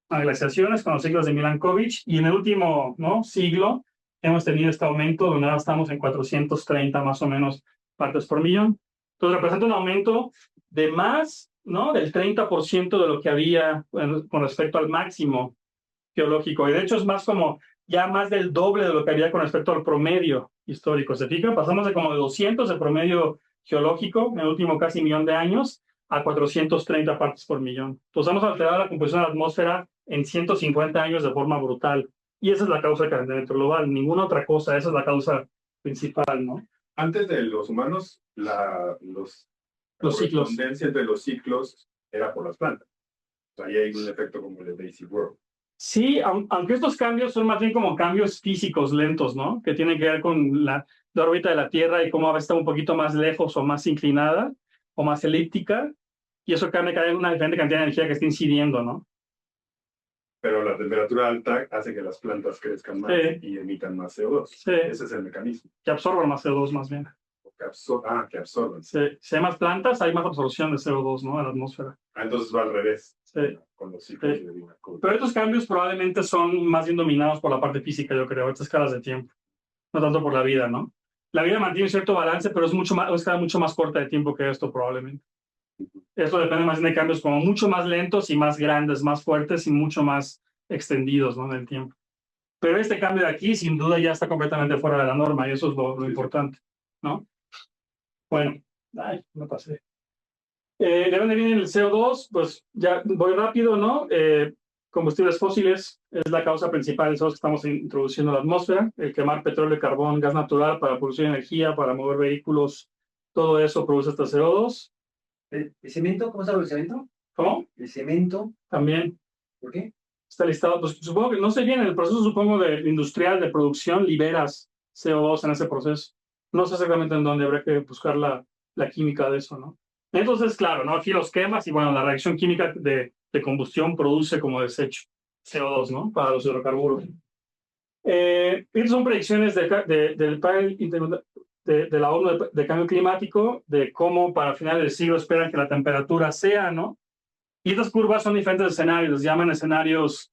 a glaciaciones con los ciclos de Milankovitch, y en el último, ¿no?, siglo hemos tenido este aumento donde ahora estamos en 430 más o menos partes por millón. Entonces representa un aumento de más, ¿no?, del 30% de lo que había con respecto al máximo geológico. Y de hecho es más como ya más del doble de lo que había con respecto al promedio histórico. ¿Se fijan? Pasamos de como de 200 de promedio geológico en el último casi millón de años a 430 partes por millón. Entonces hemos alterado la composición de la atmósfera en 150 años de forma brutal. Y esa es la causa del calentamiento global. Ninguna otra cosa. Esa es la causa principal, ¿no? Antes de los humanos, la ciclos. correspondencia entre los ciclos era por las plantas. O sea, ahí hay un efecto como el de Daisy World. Sí, aunque estos cambios son más bien como cambios físicos lentos, ¿no? Que tienen que ver con la órbita de la Tierra y cómo a veces está un poquito más lejos o más inclinada o más elíptica, y eso cambia cada vez una diferente cantidad de energía que está incidiendo, ¿no? Pero la temperatura alta hace que las plantas crezcan más y emitan más CO2. Sí. Ese es el mecanismo. Que absorban más CO2 más bien. Que absorban. Sí. Si hay más plantas, hay más absorción de CO2, ¿no?, en la atmósfera. Entonces va al revés. Sí. Con los ciclos de vida. Pero estos cambios probablemente son más bien dominados por la parte física, yo creo, estas escalas de tiempo. No tanto por la vida, ¿no? La vida mantiene cierto balance, pero es una escala mucho más corta de tiempo que esto, probablemente. Esto depende más bien de cambios como mucho más lentos y más grandes, más fuertes y mucho más extendidos, ¿no?, en el tiempo. Pero este cambio de aquí, sin duda, ya está completamente fuera de la norma, y eso es lo importante, ¿no? Bueno, no pasé. ¿De dónde viene el CO2? Pues ya voy rápido, ¿no? Combustibles fósiles es la causa principal de CO2 que estamos introduciendo en la atmósfera. El quemar petróleo, carbón, gas natural para producir energía, para mover vehículos, todo eso produce este CO2. ¿El cemento? ¿Cómo sabe el cemento? ¿Cómo? El cemento. También. ¿Por qué? Está listado. Pues supongo que, no sé bien, en el proceso, supongo, industrial de producción, liberas CO2 en ese proceso. No sé exactamente en dónde, habría que buscar la química de eso, ¿no? Entonces, claro, ¿no?, aquí los quemas y, bueno, la reacción química de combustión produce como desecho CO2, ¿no?, para los hidrocarburos. Estas son predicciones del panel de la ONU de cambio climático, de cómo para finales del siglo esperan que la temperatura sea, ¿no? Y estas curvas son diferentes escenarios, les llaman escenarios,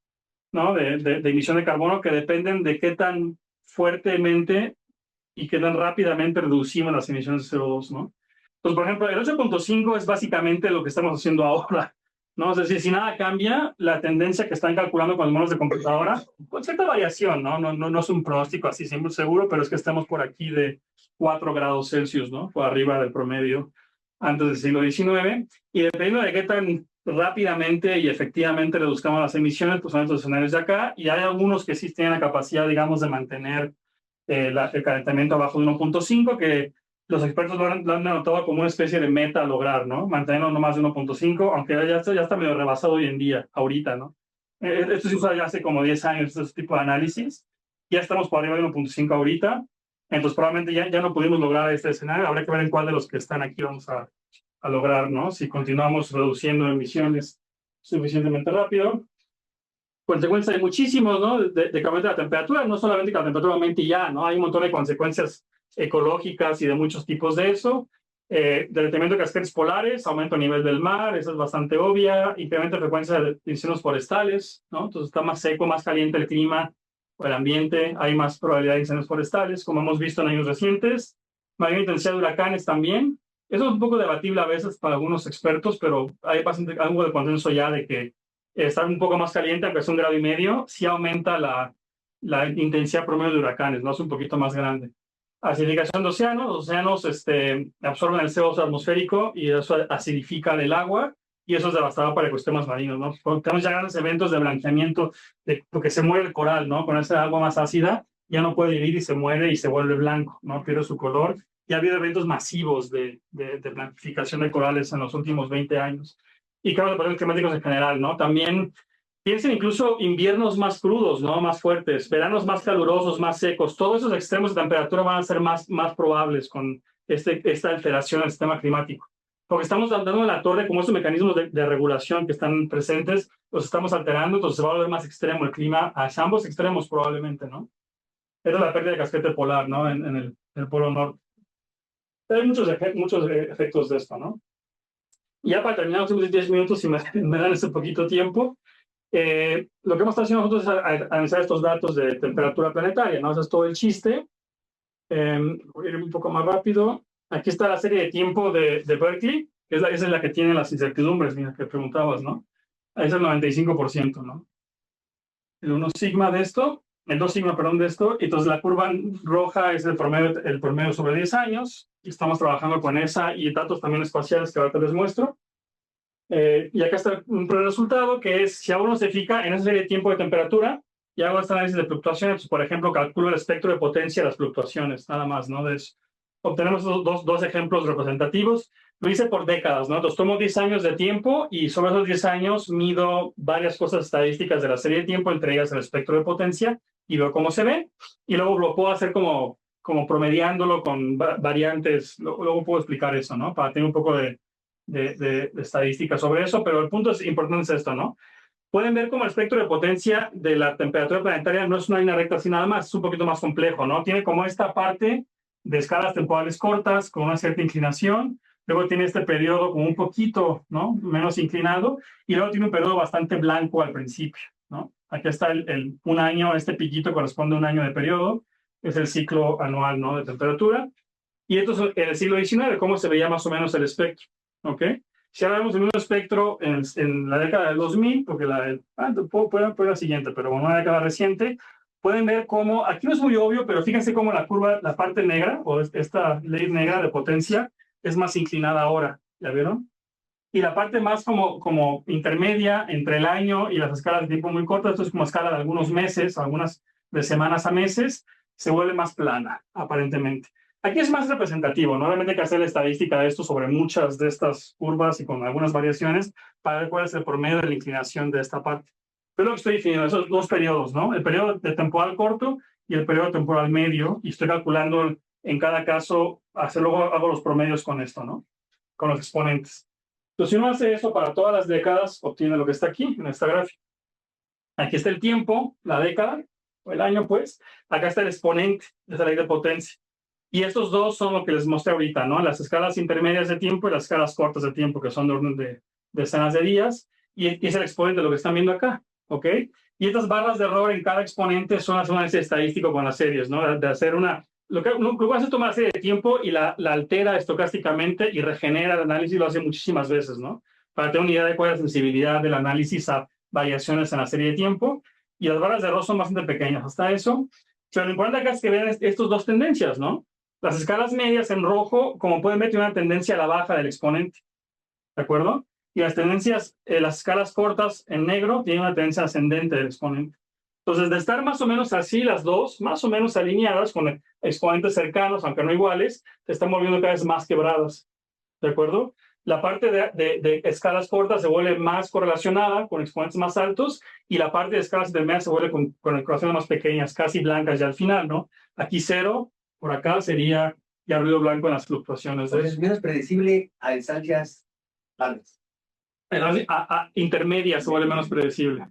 ¿no?, de emisión de carbono, que dependen de qué tan fuertemente y qué tan rápidamente reducimos las emisiones de CO2, ¿no? Entonces, por ejemplo, el 8.5 es básicamente lo que estamos haciendo ahora, ¿no? Es decir, si nada cambia, la tendencia que están calculando con los modelos de computadora, con cierta variación, ¿no? No es un pronóstico así siempre seguro, pero es que estamos por aquí de 4 grados Celsius, ¿no?, por arriba del promedio antes del siglo XIX, y dependiendo de qué tan rápidamente y efectivamente reduzcamos las emisiones, pues son estos escenarios de acá, y hay algunos que sí tienen la capacidad, digamos, de mantener el calentamiento abajo de 1.5, que los expertos lo han anotado como una especie de meta a lograr, ¿no? Mantenerlo no más de 1.5, aunque ya está medio rebasado hoy en día, ahorita, ¿no? Esto se usa ya hace como 10 años, este tipo de análisis. Ya estamos por arriba de 1.5 ahorita, entonces probablemente ya no pudimos lograr este escenario. Habrá que ver en cuál de los que están aquí vamos a lograr, ¿no?, si continuamos reduciendo emisiones. suficientemente rápido. Consecuencias hay muchísimos, ¿no? De que aumente la temperatura, no solamente que la temperatura aumente y ya, ¿no? Hay un montón de consecuencias ecológicas y de muchos tipos de eso. Detenimiento de casquetes polares, aumento a nivel del mar, eso es bastante obvia. Incremento de frecuencia de incendios forestales, ¿no? Entonces está más seco, más caliente el clima o el ambiente, hay más probabilidad de incendios forestales, como hemos visto en años recientes. Mayor intensidad de huracanes también. Eso es un poco debatible a veces para algunos expertos, pero hay bastante algo de consenso ya de que estar un poco más caliente, aunque es 1,5 grados, sí aumenta la intensidad promedio de huracanes, ¿no? Es un poquito más grande. Acidificación de océanos. Los océanos absorben el CO2 atmosférico y eso acidifica el agua y eso es devastador para ecosistemas marinos, ¿no? Cuando tenemos ya grandes eventos de blanqueamiento, porque se muere el coral, ¿no? Con esa agua más ácida ya no puede vivir y se muere y se vuelve blanco, ¿no? Pierde su color. Y ha habido eventos masivos de blanquificación de corales en los últimos 20 años. Y claro, los problemas climáticos en general, ¿no? También piensen incluso inviernos más crudos, ¿no? Más fuertes, veranos más calurosos, más secos. Todos esos extremos de temperatura van a ser más probables con esta alteración del sistema climático. Porque estamos dando en la torre como esos mecanismos de regulación que están presentes, los estamos alterando, entonces se va a volver más extremo el clima hacia ambos extremos probablemente, ¿no? Esa es la pérdida de casquete polar, ¿no? En el polo norte. Hay muchos efectos de esto, ¿no? Y ya para terminar los últimos 10 minutos, si me dan ese poquito tiempo, lo que hemos estado haciendo nosotros es analizar estos datos de temperatura planetaria, ¿no? Ese es todo el chiste. Voy a ir un poco más rápido. Aquí está la serie de tiempo de Berkeley, que esa es la que tiene las incertidumbres, mira, que preguntabas, ¿no? Ahí es el 95%, ¿no? El 1 sigma de esto, el 2 sigma, perdón, de esto. Entonces la curva roja es el promedio sobre 10 años. Y estamos trabajando con esa y datos también espaciales que ahorita les muestro. Y acá está un resultado que es, si uno se fija en esa serie de tiempo de temperatura y hago este análisis de fluctuaciones, pues, por ejemplo, calculo el espectro de potencia de las fluctuaciones, nada más, ¿no? De eso. Obtenemos dos ejemplos representativos. Lo hice por décadas, ¿no? Entonces tomo 10 años de tiempo y sobre esos 10 años mido varias cosas estadísticas de la serie de tiempo, entre ellas el espectro de potencia, y veo cómo se ve. Y luego lo puedo hacer como promediándolo con variantes. Luego puedo explicar eso, ¿no? Para tener un poco de estadística sobre eso, pero el punto importante es esto, ¿no? Pueden ver como el espectro de potencia de la temperatura planetaria no es una línea recta así nada más, es un poquito más complejo, ¿no? Tiene como esta parte de escalas temporales cortas con una cierta inclinación, luego tiene este periodo como un poquito, ¿no? Menos inclinado, y luego tiene un periodo bastante blanco al principio, ¿no? Aquí está un año, este piquito corresponde a un año de periodo, es el ciclo anual, ¿no? De temperatura, y esto es en el siglo XIX, cómo se veía más o menos el espectro. ¿Ok? Si ahora vemos el mismo espectro en la década del 2000, porque puedo poner la siguiente, pero en una década reciente, pueden ver cómo, aquí no es muy obvio, pero fíjense cómo la curva, la parte negra, o esta ley negra de potencia, es más inclinada ahora, ¿ya vieron? Y la parte más como intermedia entre el año y las escalas de tiempo muy cortas, esto es como escala de algunos meses, algunas de semanas a meses, se vuelve más plana, aparentemente. Aquí es más representativo, ¿no? Obviamente hay que hacer la estadística de esto sobre muchas de estas curvas y con algunas variaciones para ver cuál es el promedio de la inclinación de esta parte. Pero lo que estoy definiendo, esos dos periodos, ¿no? El periodo de temporal corto y el periodo temporal medio, y estoy calculando en cada caso, luego hago los promedios con esto, ¿no? Con los exponentes. Entonces, si uno hace eso para todas las décadas, obtiene lo que está aquí, en esta gráfica. Aquí está el tiempo, la década, o el año, pues. Acá está el exponente de esa ley de potencia. Y estos dos son lo que les mostré ahorita, ¿no? Las escalas intermedias de tiempo y las escalas cortas de tiempo, que son de orden de decenas de días. Y es el exponente de lo que están viendo acá, ¿ok? Y estas barras de error en cada exponente son un análisis estadístico con las series, ¿no? De hacer lo que hace es tomar la serie de tiempo y la altera estocásticamente y regenera el análisis, lo hace muchísimas veces, ¿no? Para tener una idea de cuál es la sensibilidad del análisis a variaciones en la serie de tiempo. Y las barras de error son bastante pequeñas, hasta eso. Pero lo importante acá es que vean estas dos tendencias, ¿no? Las escalas medias en rojo, como pueden ver, tienen una tendencia a la baja del exponente, ¿de acuerdo? Y las escalas cortas en negro tienen una tendencia ascendente del exponente. Entonces, de estar más o menos así, las dos, más o menos alineadas con exponentes cercanos, aunque no iguales, se están volviendo cada vez más quebradas, ¿de acuerdo? La parte de escalas cortas se vuelve más correlacionada con exponentes más altos y la parte de escalas intermedias se vuelve con correlaciones más pequeñas, casi blancas ya al final, ¿no? Aquí 0. Por acá sería ya ruido blanco en las fluctuaciones. Es menos predecible a distancias largas. intermedia se vuelve menos predecible.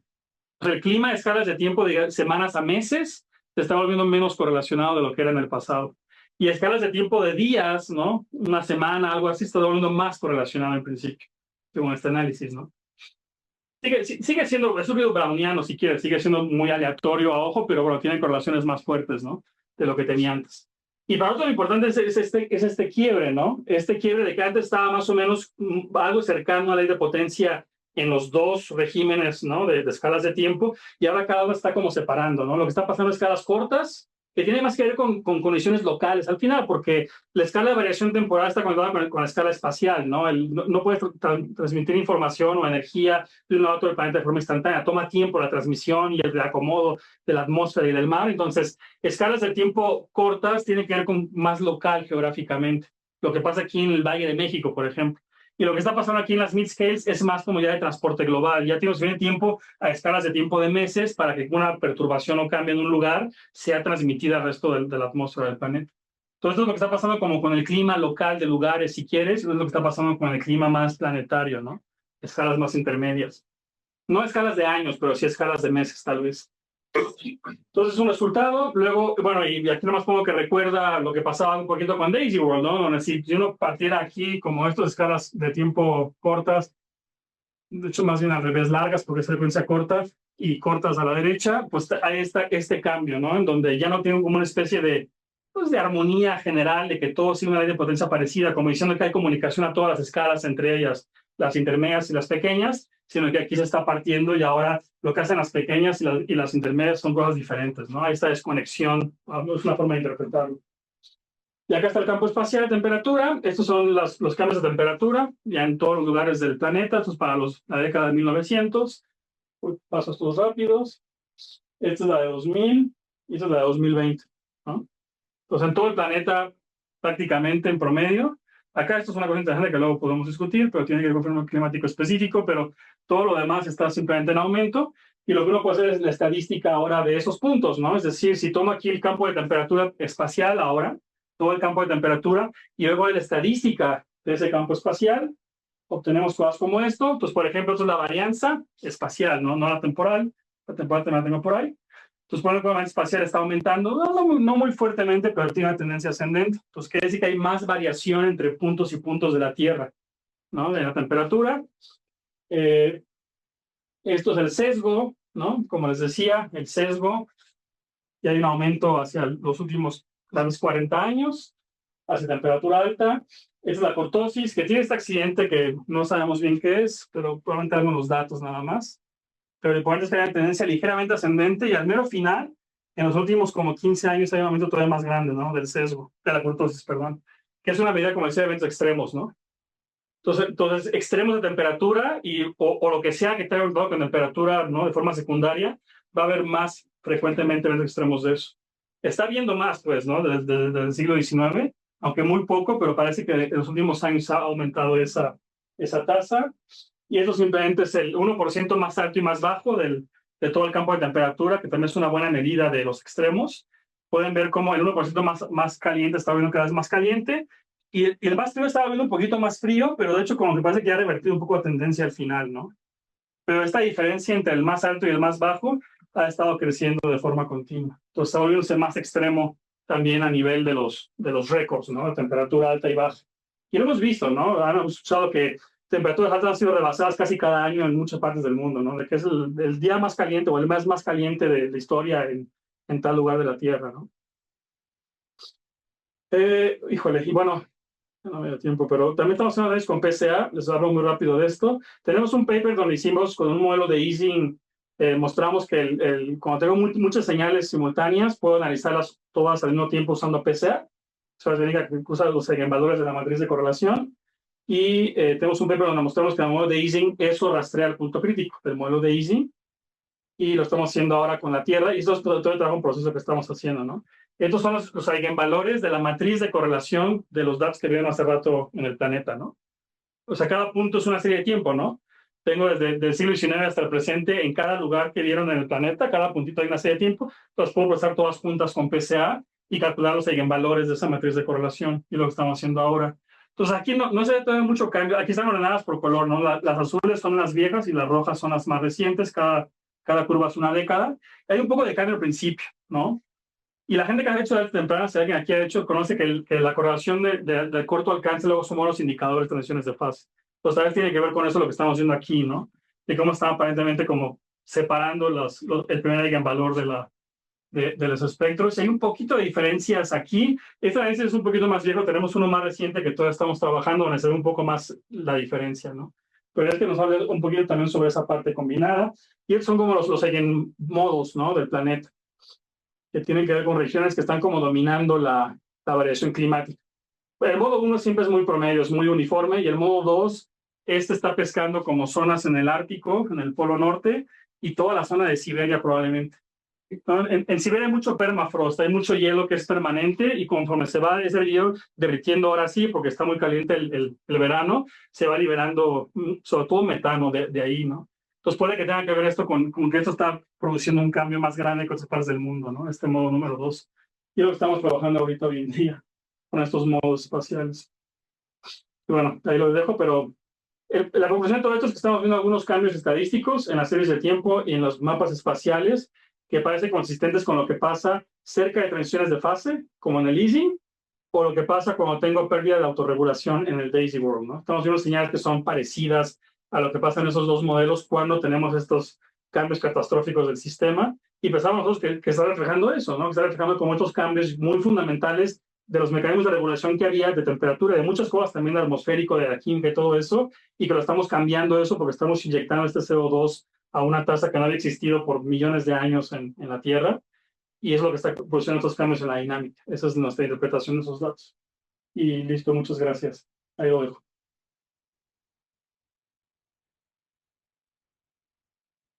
El clima a escalas de tiempo de semanas a meses se está volviendo menos correlacionado de lo que era en el pasado. Y a escalas de tiempo de días, ¿no? Una semana, algo así, está volviendo más correlacionado en principio, según este análisis, ¿no? Sigue siendo, es un ruido browniano si quieres, sigue siendo muy aleatorio a ojo, pero bueno, tiene correlaciones más fuertes, ¿no? De lo que tenía antes. Y para nosotros lo importante es este quiebre, ¿no? Este quiebre de que antes estaba más o menos algo cercano a la ley de potencia en los dos regímenes, ¿no? De escalas de tiempo, y ahora cada uno está como separando, ¿no? Lo que está pasando es escalas cortas, que tiene más que ver con condiciones locales al final, porque la escala de variación temporal está conectada con la escala espacial, ¿no? No puedes transmitir información o energía de un lado a otro del planeta de forma instantánea. Toma tiempo la transmisión y el acomodo de la atmósfera y del mar. Entonces, escalas de tiempo cortas tienen que ver con más local geográficamente. Lo que pasa aquí en el Valle de México, por ejemplo. Y lo que está pasando aquí en las mid-scales es más como ya de transporte global. Ya tiene suficiente tiempo a escalas de tiempo de meses para que una perturbación o cambio en un lugar sea transmitida al resto de la atmósfera del planeta. Entonces, esto es lo que está pasando como con el clima local de lugares, si quieres, es lo que está pasando con el clima más planetario, ¿no? Escalas más intermedias. No escalas de años, pero sí escalas de meses, tal vez. Entonces, un resultado. Luego, bueno, y aquí nomás pongo que recuerda lo que pasaba un poquito con Daisy World, ¿no? Donde si uno partiera aquí como estas escalas de tiempo cortas, de hecho, más bien al revés, largas, porque es frecuencia corta, y cortas a la derecha, pues ahí está este cambio, ¿no? En donde ya no tiene como una especie de, pues, de armonía general, de que todo sigue una ley de potencia parecida, como diciendo que hay comunicación a todas las escalas, entre ellas las intermedias y las pequeñas, sino que aquí se está partiendo y ahora lo que hacen las pequeñas y las intermedias son cosas diferentes, ¿no? Hay esta desconexión, es una forma de interpretarlo. Y acá está el campo espacial de temperatura. Estos son los cambios de temperatura ya en todos los lugares del planeta. Esto es para la década de 1900. Pasos todos rápidos. Esta es la de 2000 y esta es la de 2020, ¿no? Entonces, en todo el planeta, prácticamente en promedio. Acá esto es una cosa interesante que luego podemos discutir, pero tiene que ver con un fenómeno climático específico, pero todo lo demás está simplemente en aumento. Y lo que uno puede hacer es la estadística ahora de esos puntos, ¿no? Es decir, si tomo aquí el campo de temperatura espacial ahora, todo el campo de temperatura, y luego la estadística de ese campo espacial, obtenemos cosas como esto. Entonces, por ejemplo, esto es la varianza espacial, ¿no? No la temporal. La temporal también la tengo por ahí. Entonces, por ejemplo, la varianza espacial está aumentando, no muy fuertemente, pero tiene una tendencia ascendente. Entonces, quiere decir que hay más variación entre puntos y puntos de la Tierra, ¿no? De la temperatura. Esto es el sesgo, ¿no? Como les decía, el sesgo. Y hay un aumento hacia los últimos, tal vez 40 años, hacia temperatura alta. Esta es la cortosis, que tiene este accidente que no sabemos bien qué es, pero probablemente algunos datos nada más. Pero el importante es que hay una tendencia ligeramente ascendente y al mero final, en los últimos como 15 años, hay un aumento todavía más grande, ¿no? Del sesgo, de la cortosis, perdón, que es una medida, como decía, de eventos extremos, ¿no? Entonces extremos de temperatura o lo que sea que tenga con temperatura, ¿no? De forma secundaria, va a haber más frecuentemente eventos extremos de eso. Está habiendo más, pues, ¿no? Desde el siglo XIX, aunque muy poco, pero parece que en los últimos años ha aumentado esa tasa. Y eso simplemente es el 1% más alto y más bajo de todo el campo de temperatura, que también es una buena medida de los extremos. Pueden ver cómo el 1% más caliente está volviendo cada vez más caliente, y el más frío estaba volviendo un poquito más frío, pero de hecho como que parece que ya ha revertido un poco la tendencia al final, ¿no? Pero esta diferencia entre el más alto y el más bajo ha estado creciendo de forma continua. Entonces está volviéndose más extremo también a nivel de los récords, ¿no? De temperatura alta y baja. Y lo hemos visto, ¿no? Han escuchado que temperaturas altas han sido rebasadas casi cada año en muchas partes del mundo, ¿no? De que es el día más caliente o el mes más caliente de la historia en tal lugar de la Tierra, ¿no? Híjole, y bueno, no me da tiempo, pero también estamos haciendo análisis con PCA, les hablo muy rápido de esto. Tenemos un paper donde hicimos con un modelo de Ising, mostramos que cuando tengo muchas señales simultáneas, puedo analizarlas todas al mismo tiempo usando PCA. Eso significa que usa los eigenvalores de la matriz de correlación. Y tenemos un paper donde mostramos que el modelo de Ising eso rastrea el punto crítico del modelo de Ising. Y lo estamos haciendo ahora con la Tierra. Y esto es todo el trabajo, un proceso que estamos haciendo, ¿no? Estos son los eigenvalores de la matriz de correlación de los datos que vieron hace rato en el planeta, ¿no? O sea, cada punto es una serie de tiempo, ¿no? Tengo desde el siglo XIX hasta el presente, en cada lugar que vieron en el planeta, cada puntito hay una serie de tiempo. Entonces puedo procesar todas juntas con PCA y calcular los eigenvalores de esa matriz de correlación. Y lo que estamos haciendo ahora. Entonces aquí no se ve todavía mucho cambio. Aquí están ordenadas por color, ¿no? Las azules son las viejas y las rojas son las más recientes. Cada curva es una década. Hay un poco de cambio al principio, ¿no? Y la gente que ha hecho edades tempranas, si alguien aquí ha hecho, conoce que la correlación de corto alcance luego son los indicadores de transiciones de fase. Entonces, tal vez tiene que ver con eso lo que estamos viendo aquí, ¿no? De cómo están aparentemente como separando el primer eigenvalor de los espectros. Hay un poquito de diferencias aquí. Esta diferencia es un poquito más viejo. Tenemos uno más reciente que todavía estamos trabajando, donde se ve un poco más la diferencia, ¿no? Pero es que nos habla un poquito también sobre esa parte combinada. Y estos son como los eigenmodos, ¿no? Del planeta, que tienen que ver con regiones que están como dominando la variación climática. El modo 1 siempre es muy promedio, es muy uniforme, y el modo 2, está pescando como zonas en el Ártico, en el Polo Norte, y toda la zona de Siberia probablemente. En Siberia hay mucho permafrost, hay mucho hielo que es permanente, y conforme se va ese hielo derritiendo ahora sí, porque está muy caliente el verano, se va liberando sobre todo metano de ahí, ¿no? Entonces puede que tenga que ver esto con que esto está produciendo un cambio más grande que otras partes del mundo, ¿no? Este modo número 2. Y es lo que estamos trabajando ahorita hoy en día con estos modos espaciales. Y bueno, ahí lo dejo, pero la conclusión de todo esto es que estamos viendo algunos cambios estadísticos en las series de tiempo y en los mapas espaciales que parecen consistentes con lo que pasa cerca de transiciones de fase, como en el easing, o lo que pasa cuando tengo pérdida de autorregulación en el Daisy World, ¿no? Estamos viendo señales que son parecidas a lo que pasa en esos dos modelos cuando tenemos estos cambios catastróficos del sistema, y pensamos nosotros que está reflejando eso, ¿no? Que está reflejando como estos cambios muy fundamentales de los mecanismos de regulación que había, de temperatura, de muchas cosas, también de atmosférico, de la química y todo eso, y que lo estamos cambiando eso porque estamos inyectando este CO2 a una tasa que no había existido por millones de años en la Tierra, y es lo que está produciendo estos cambios en la dinámica. Esa es nuestra interpretación de esos datos. Y listo, muchas gracias. Ahí lo dejo.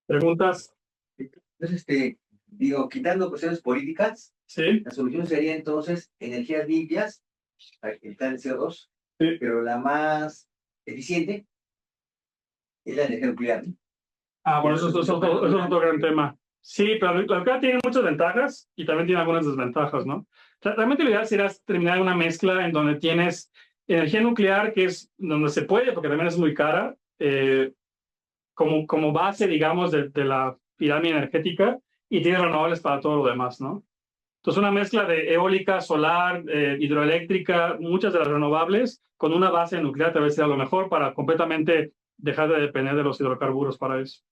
¿Preguntas? Entonces, digo, quitando cuestiones políticas, Sí. la solución sería entonces energías limpias, para evitar el CO2, Sí. pero la más eficiente es la energía nuclear. Bueno, eso es otro gran tema. Sí, pero la nuclear tiene muchas ventajas y también tiene algunas desventajas, ¿no? Realmente lo ideal sería terminar una mezcla en donde tienes energía nuclear, que es donde se puede, porque también es muy cara, como base, digamos, de la pirámide energética, y tienes renovables para todo lo demás, ¿no? Entonces, una mezcla de eólica, solar, hidroeléctrica, muchas de las renovables, con una base nuclear tal vez sea lo mejor para completamente dejar de depender de los hidrocarburos para eso.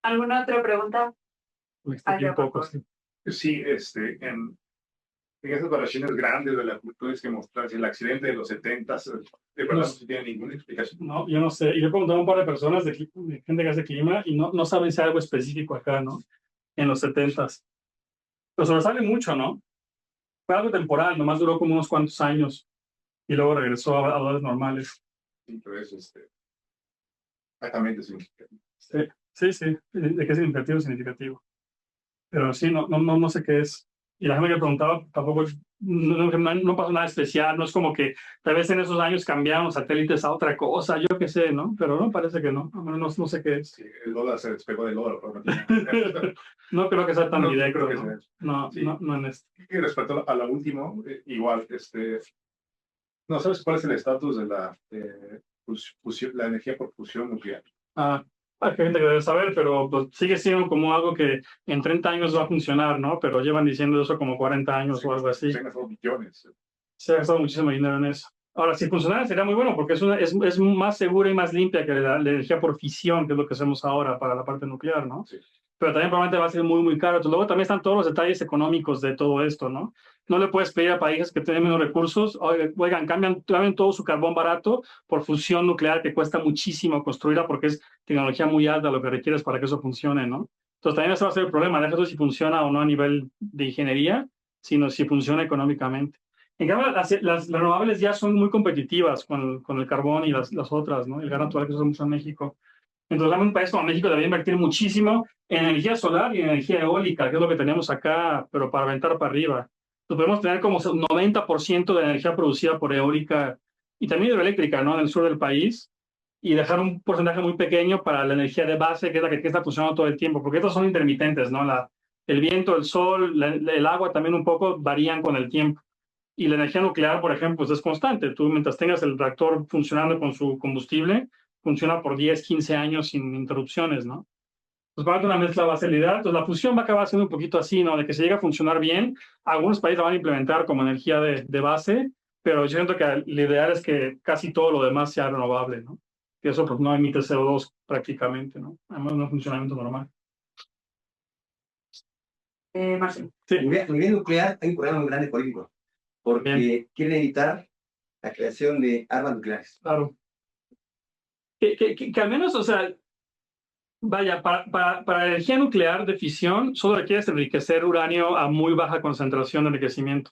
¿Alguna otra pregunta? Un poco, sí. Sí, en esas variaciones grandes de la cultura que mostraste, el accidente de los 70s, de verdad no se tiene ninguna explicación. No, yo no sé. Y yo he preguntado a un par de personas de gente que hace clima y no saben si hay algo específico acá, ¿no? En los 70s. Pero sobresale mucho, ¿no? Fue algo temporal, nomás duró como unos cuantos años y luego regresó a valores normales. Sí, pero eso exactamente sí. Sí. ¿De qué significativo? Significativo. Pero sí, no sé qué es. Y la gente que preguntaba tampoco, no pasó nada especial, no es como que tal vez en esos años cambiaron los satélites a otra cosa, yo qué sé, ¿no? Pero no, parece que no, no sé qué es. Sí, el dólar se despegó del oro. No creo que sea tan No directo, creo que sea. ¿no? Sí. No en esto. Y respecto a lo último, igual, no sabes cuál es el estatus de la energía por fusión nuclear. Hay gente que debe saber, pero pues, sigue siendo como algo que en 30 años va a funcionar, ¿no? Pero llevan diciendo eso como 40 años o algo así. Se han gastado millones. Se ha gastado muchísimo dinero en eso. Ahora, si funcionara sería muy bueno porque es más segura y más limpia que la energía por fisión, que es lo que hacemos ahora para la parte nuclear, ¿no? Sí. Pero también probablemente va a ser muy, muy caro. Entonces, luego también están todos los detalles económicos de todo esto, ¿no? No le puedes pedir a países que tienen menos recursos, oigan, cambien todo su carbón barato por fusión nuclear que cuesta muchísimo construirla porque es tecnología muy alta lo que requieres para que eso funcione, ¿no? Entonces también ese va a ser el problema, deja eso si funciona o no a nivel de ingeniería, sino si funciona económicamente. En cambio, las renovables ya son muy competitivas con el carbón y las otras, ¿no? El gas natural que se usa mucho en México. Entonces, un país como México debería invertir muchísimo en energía solar y en energía eólica, que es lo que tenemos acá, pero para aventar para arriba. Entonces, podemos tener como 90% de energía producida por eólica y también hidroeléctrica, ¿no? En el sur del país, y dejar un porcentaje muy pequeño para la energía de base, que es la que está funcionando todo el tiempo, porque estas son intermitentes, ¿no? El viento, el sol, el agua también un poco varían con el tiempo. Y la energía nuclear, por ejemplo, pues es constante. Tú, mientras tengas el reactor funcionando con su combustible, funciona por 10, 15 años sin interrupciones, ¿no? Pues para una mezcla va a ser la idea. Entonces la fusión va a acabar siendo un poquito así, ¿no? De que se llegue a funcionar bien. Algunos países la van a implementar como energía de base, pero yo siento que lo ideal es que casi todo lo demás sea renovable, ¿no? Que eso pues no emite CO2 prácticamente, ¿no? Además no es un funcionamiento normal. Marcelo. Sí. A nivel nuclear hay un problema muy grande político, porque quieren evitar la creación de armas nucleares. Claro. Que al menos, o sea, vaya, para energía nuclear de fisión, solo requieres enriquecer uranio a muy baja concentración de enriquecimiento.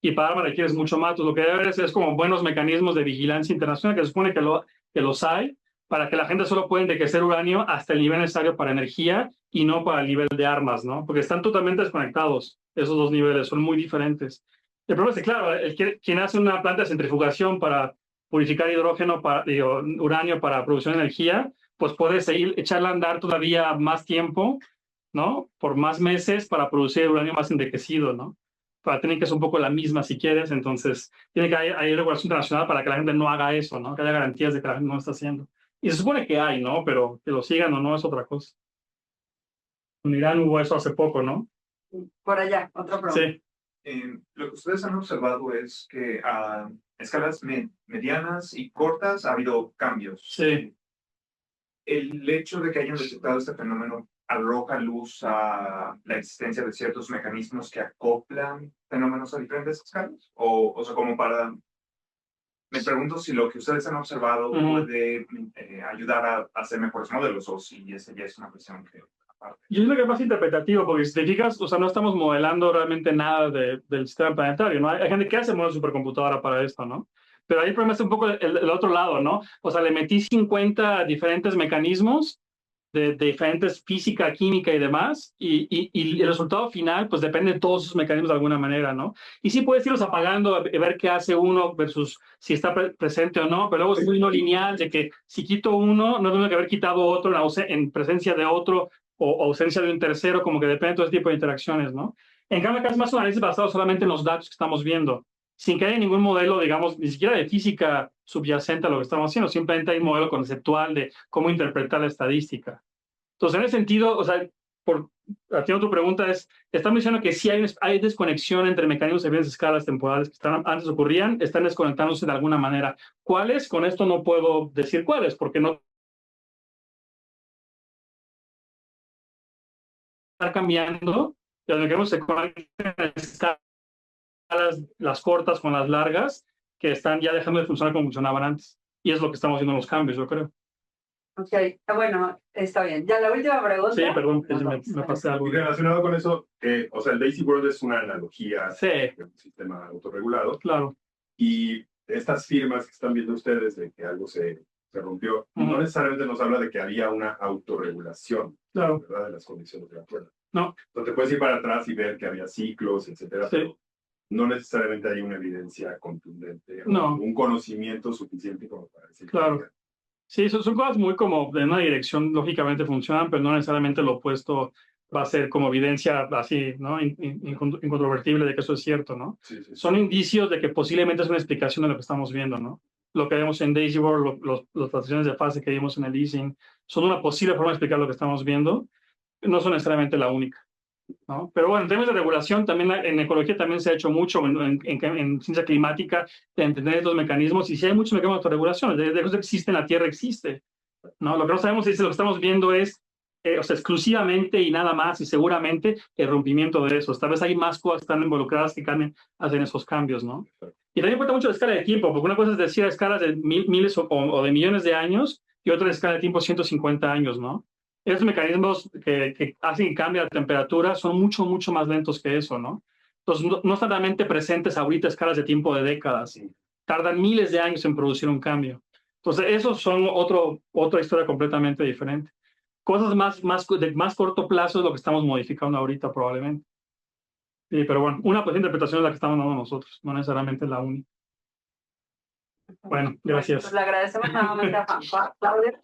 Y para armas requieres mucho más. Entonces, lo que debe ser es como buenos mecanismos de vigilancia internacional, que se supone que los hay, para que la gente solo pueda enriquecer uranio hasta el nivel necesario para energía y no para el nivel de armas, ¿no? Porque están totalmente desconectados. Esos dos niveles son muy diferentes. El problema es que, claro, quien hace una planta de centrifugación para purificar hidrógeno, uranio para producción de energía, pues puede seguir, echarla a andar todavía más tiempo, ¿no? Por más meses para producir uranio más enriquecido, ¿no? Para tener que ser un poco la misma si quieres, entonces tiene que haber regulación internacional para que la gente no haga eso, ¿no? Que haya garantías de que la gente no lo está haciendo. Y se supone que hay, ¿no? Pero que lo sigan o no es otra cosa. En Irán hubo eso hace poco, ¿no? Por allá, otra pregunta. Sí. Lo que ustedes han observado es que a escalas medianas y cortas ha habido cambios. Sí. El hecho de que hayan detectado este fenómeno arroja luz a la existencia de ciertos mecanismos que acoplan fenómenos a diferentes escalas. O sea, como para... Me pregunto si lo que ustedes han observado puede ayudar a hacer mejores modelos o si esa ya es una cuestión que... Yo creo que es más interpretativo, porque si te fijas, o sea, no estamos modelando realmente nada del sistema planetario, ¿no? Hay gente que hace modelos de supercomputadora para esto, ¿no? Pero ahí el problema es un poco el otro lado, ¿no? O sea, le metí 50 diferentes mecanismos de diferentes física, química y demás, y el resultado final, pues depende de todos esos mecanismos de alguna manera, ¿no? Y sí puedes irlos apagando, a ver qué hace uno versus si está presente o no, pero luego es muy no lineal, de que si quito uno, no tengo que haber quitado otro en presencia de otro, o ausencia de un tercero, como que depende de todo ese tipo de interacciones, ¿no? En cambio, acá es más un análisis basado solamente en los datos que estamos viendo, sin que haya ningún modelo, digamos, ni siquiera de física subyacente a lo que estamos haciendo, simplemente hay un modelo conceptual de cómo interpretar la estadística. Entonces, en ese sentido, o sea, haciendo tu pregunta, están diciendo que sí hay desconexión entre mecanismos de diferentes escalas temporales que antes ocurrían, están desconectándose de alguna manera. ¿Cuáles? Con esto no puedo decir cuáles, porque no está cambiando, y los mecanismos se conectan en escalas, las cortas con las largas, que están ya dejando de funcionar como funcionaban antes. Y es lo que estamos viendo en los cambios, yo creo. Ok, bueno, está bien. Ya la última pregunta. Sí, perdón, me pasé algo. Y relacionado con eso, o sea, el Daisy World es una analogía de un sistema autorregulado. Claro. Y estas firmas que están viendo ustedes de que algo se rompió, no necesariamente nos habla de que había una autorregulación, ¿verdad? De las condiciones de la cuerda. No. Entonces te puedes ir para atrás y ver que había ciclos, etcétera, pero no necesariamente hay una evidencia contundente, un conocimiento suficiente como para decir. Claro. Sí, son cosas muy como de una dirección, lógicamente funcionan, pero no necesariamente lo opuesto va a ser como evidencia así, ¿no? Incontrovertible de que eso es cierto, ¿no? Sí. Son indicios de que posiblemente es una explicación de lo que estamos viendo, ¿no? Lo que vemos en Daisy World, las transiciones de fase que vimos en el leasing, son una posible forma de explicar lo que estamos viendo, no son necesariamente la única, ¿no? Pero bueno, en términos de regulación, también en ecología también se ha hecho mucho, en ciencia climática, de entender estos mecanismos, y si hay muchos mecanismos de autorregulación, de eso existe en la Tierra, existe, ¿no? Lo que no sabemos es si lo que estamos viendo es, o sea, exclusivamente y nada más, y seguramente el rompimiento de eso. Tal vez hay más cosas que están involucradas que hacen esos cambios, ¿no? Y también importa mucho la escala de tiempo, porque una cosa es decir a escalas de miles o de millones de años, y otra escala de tiempo 150 años, ¿no? Esos mecanismos que hacen que cambie la temperatura son mucho, mucho más lentos que eso, ¿no? Entonces, no están realmente presentes ahorita a escalas de tiempo de décadas. Tardan miles de años en producir un cambio. Entonces, esos son otra historia completamente diferente. Cosas de más corto plazo es lo que estamos modificando ahorita, probablemente. Sí, pero bueno, una interpretación es la que estamos dando nosotros, no necesariamente la única. Bueno, gracias. Pues le agradecemos nuevamente a Juan Claudio.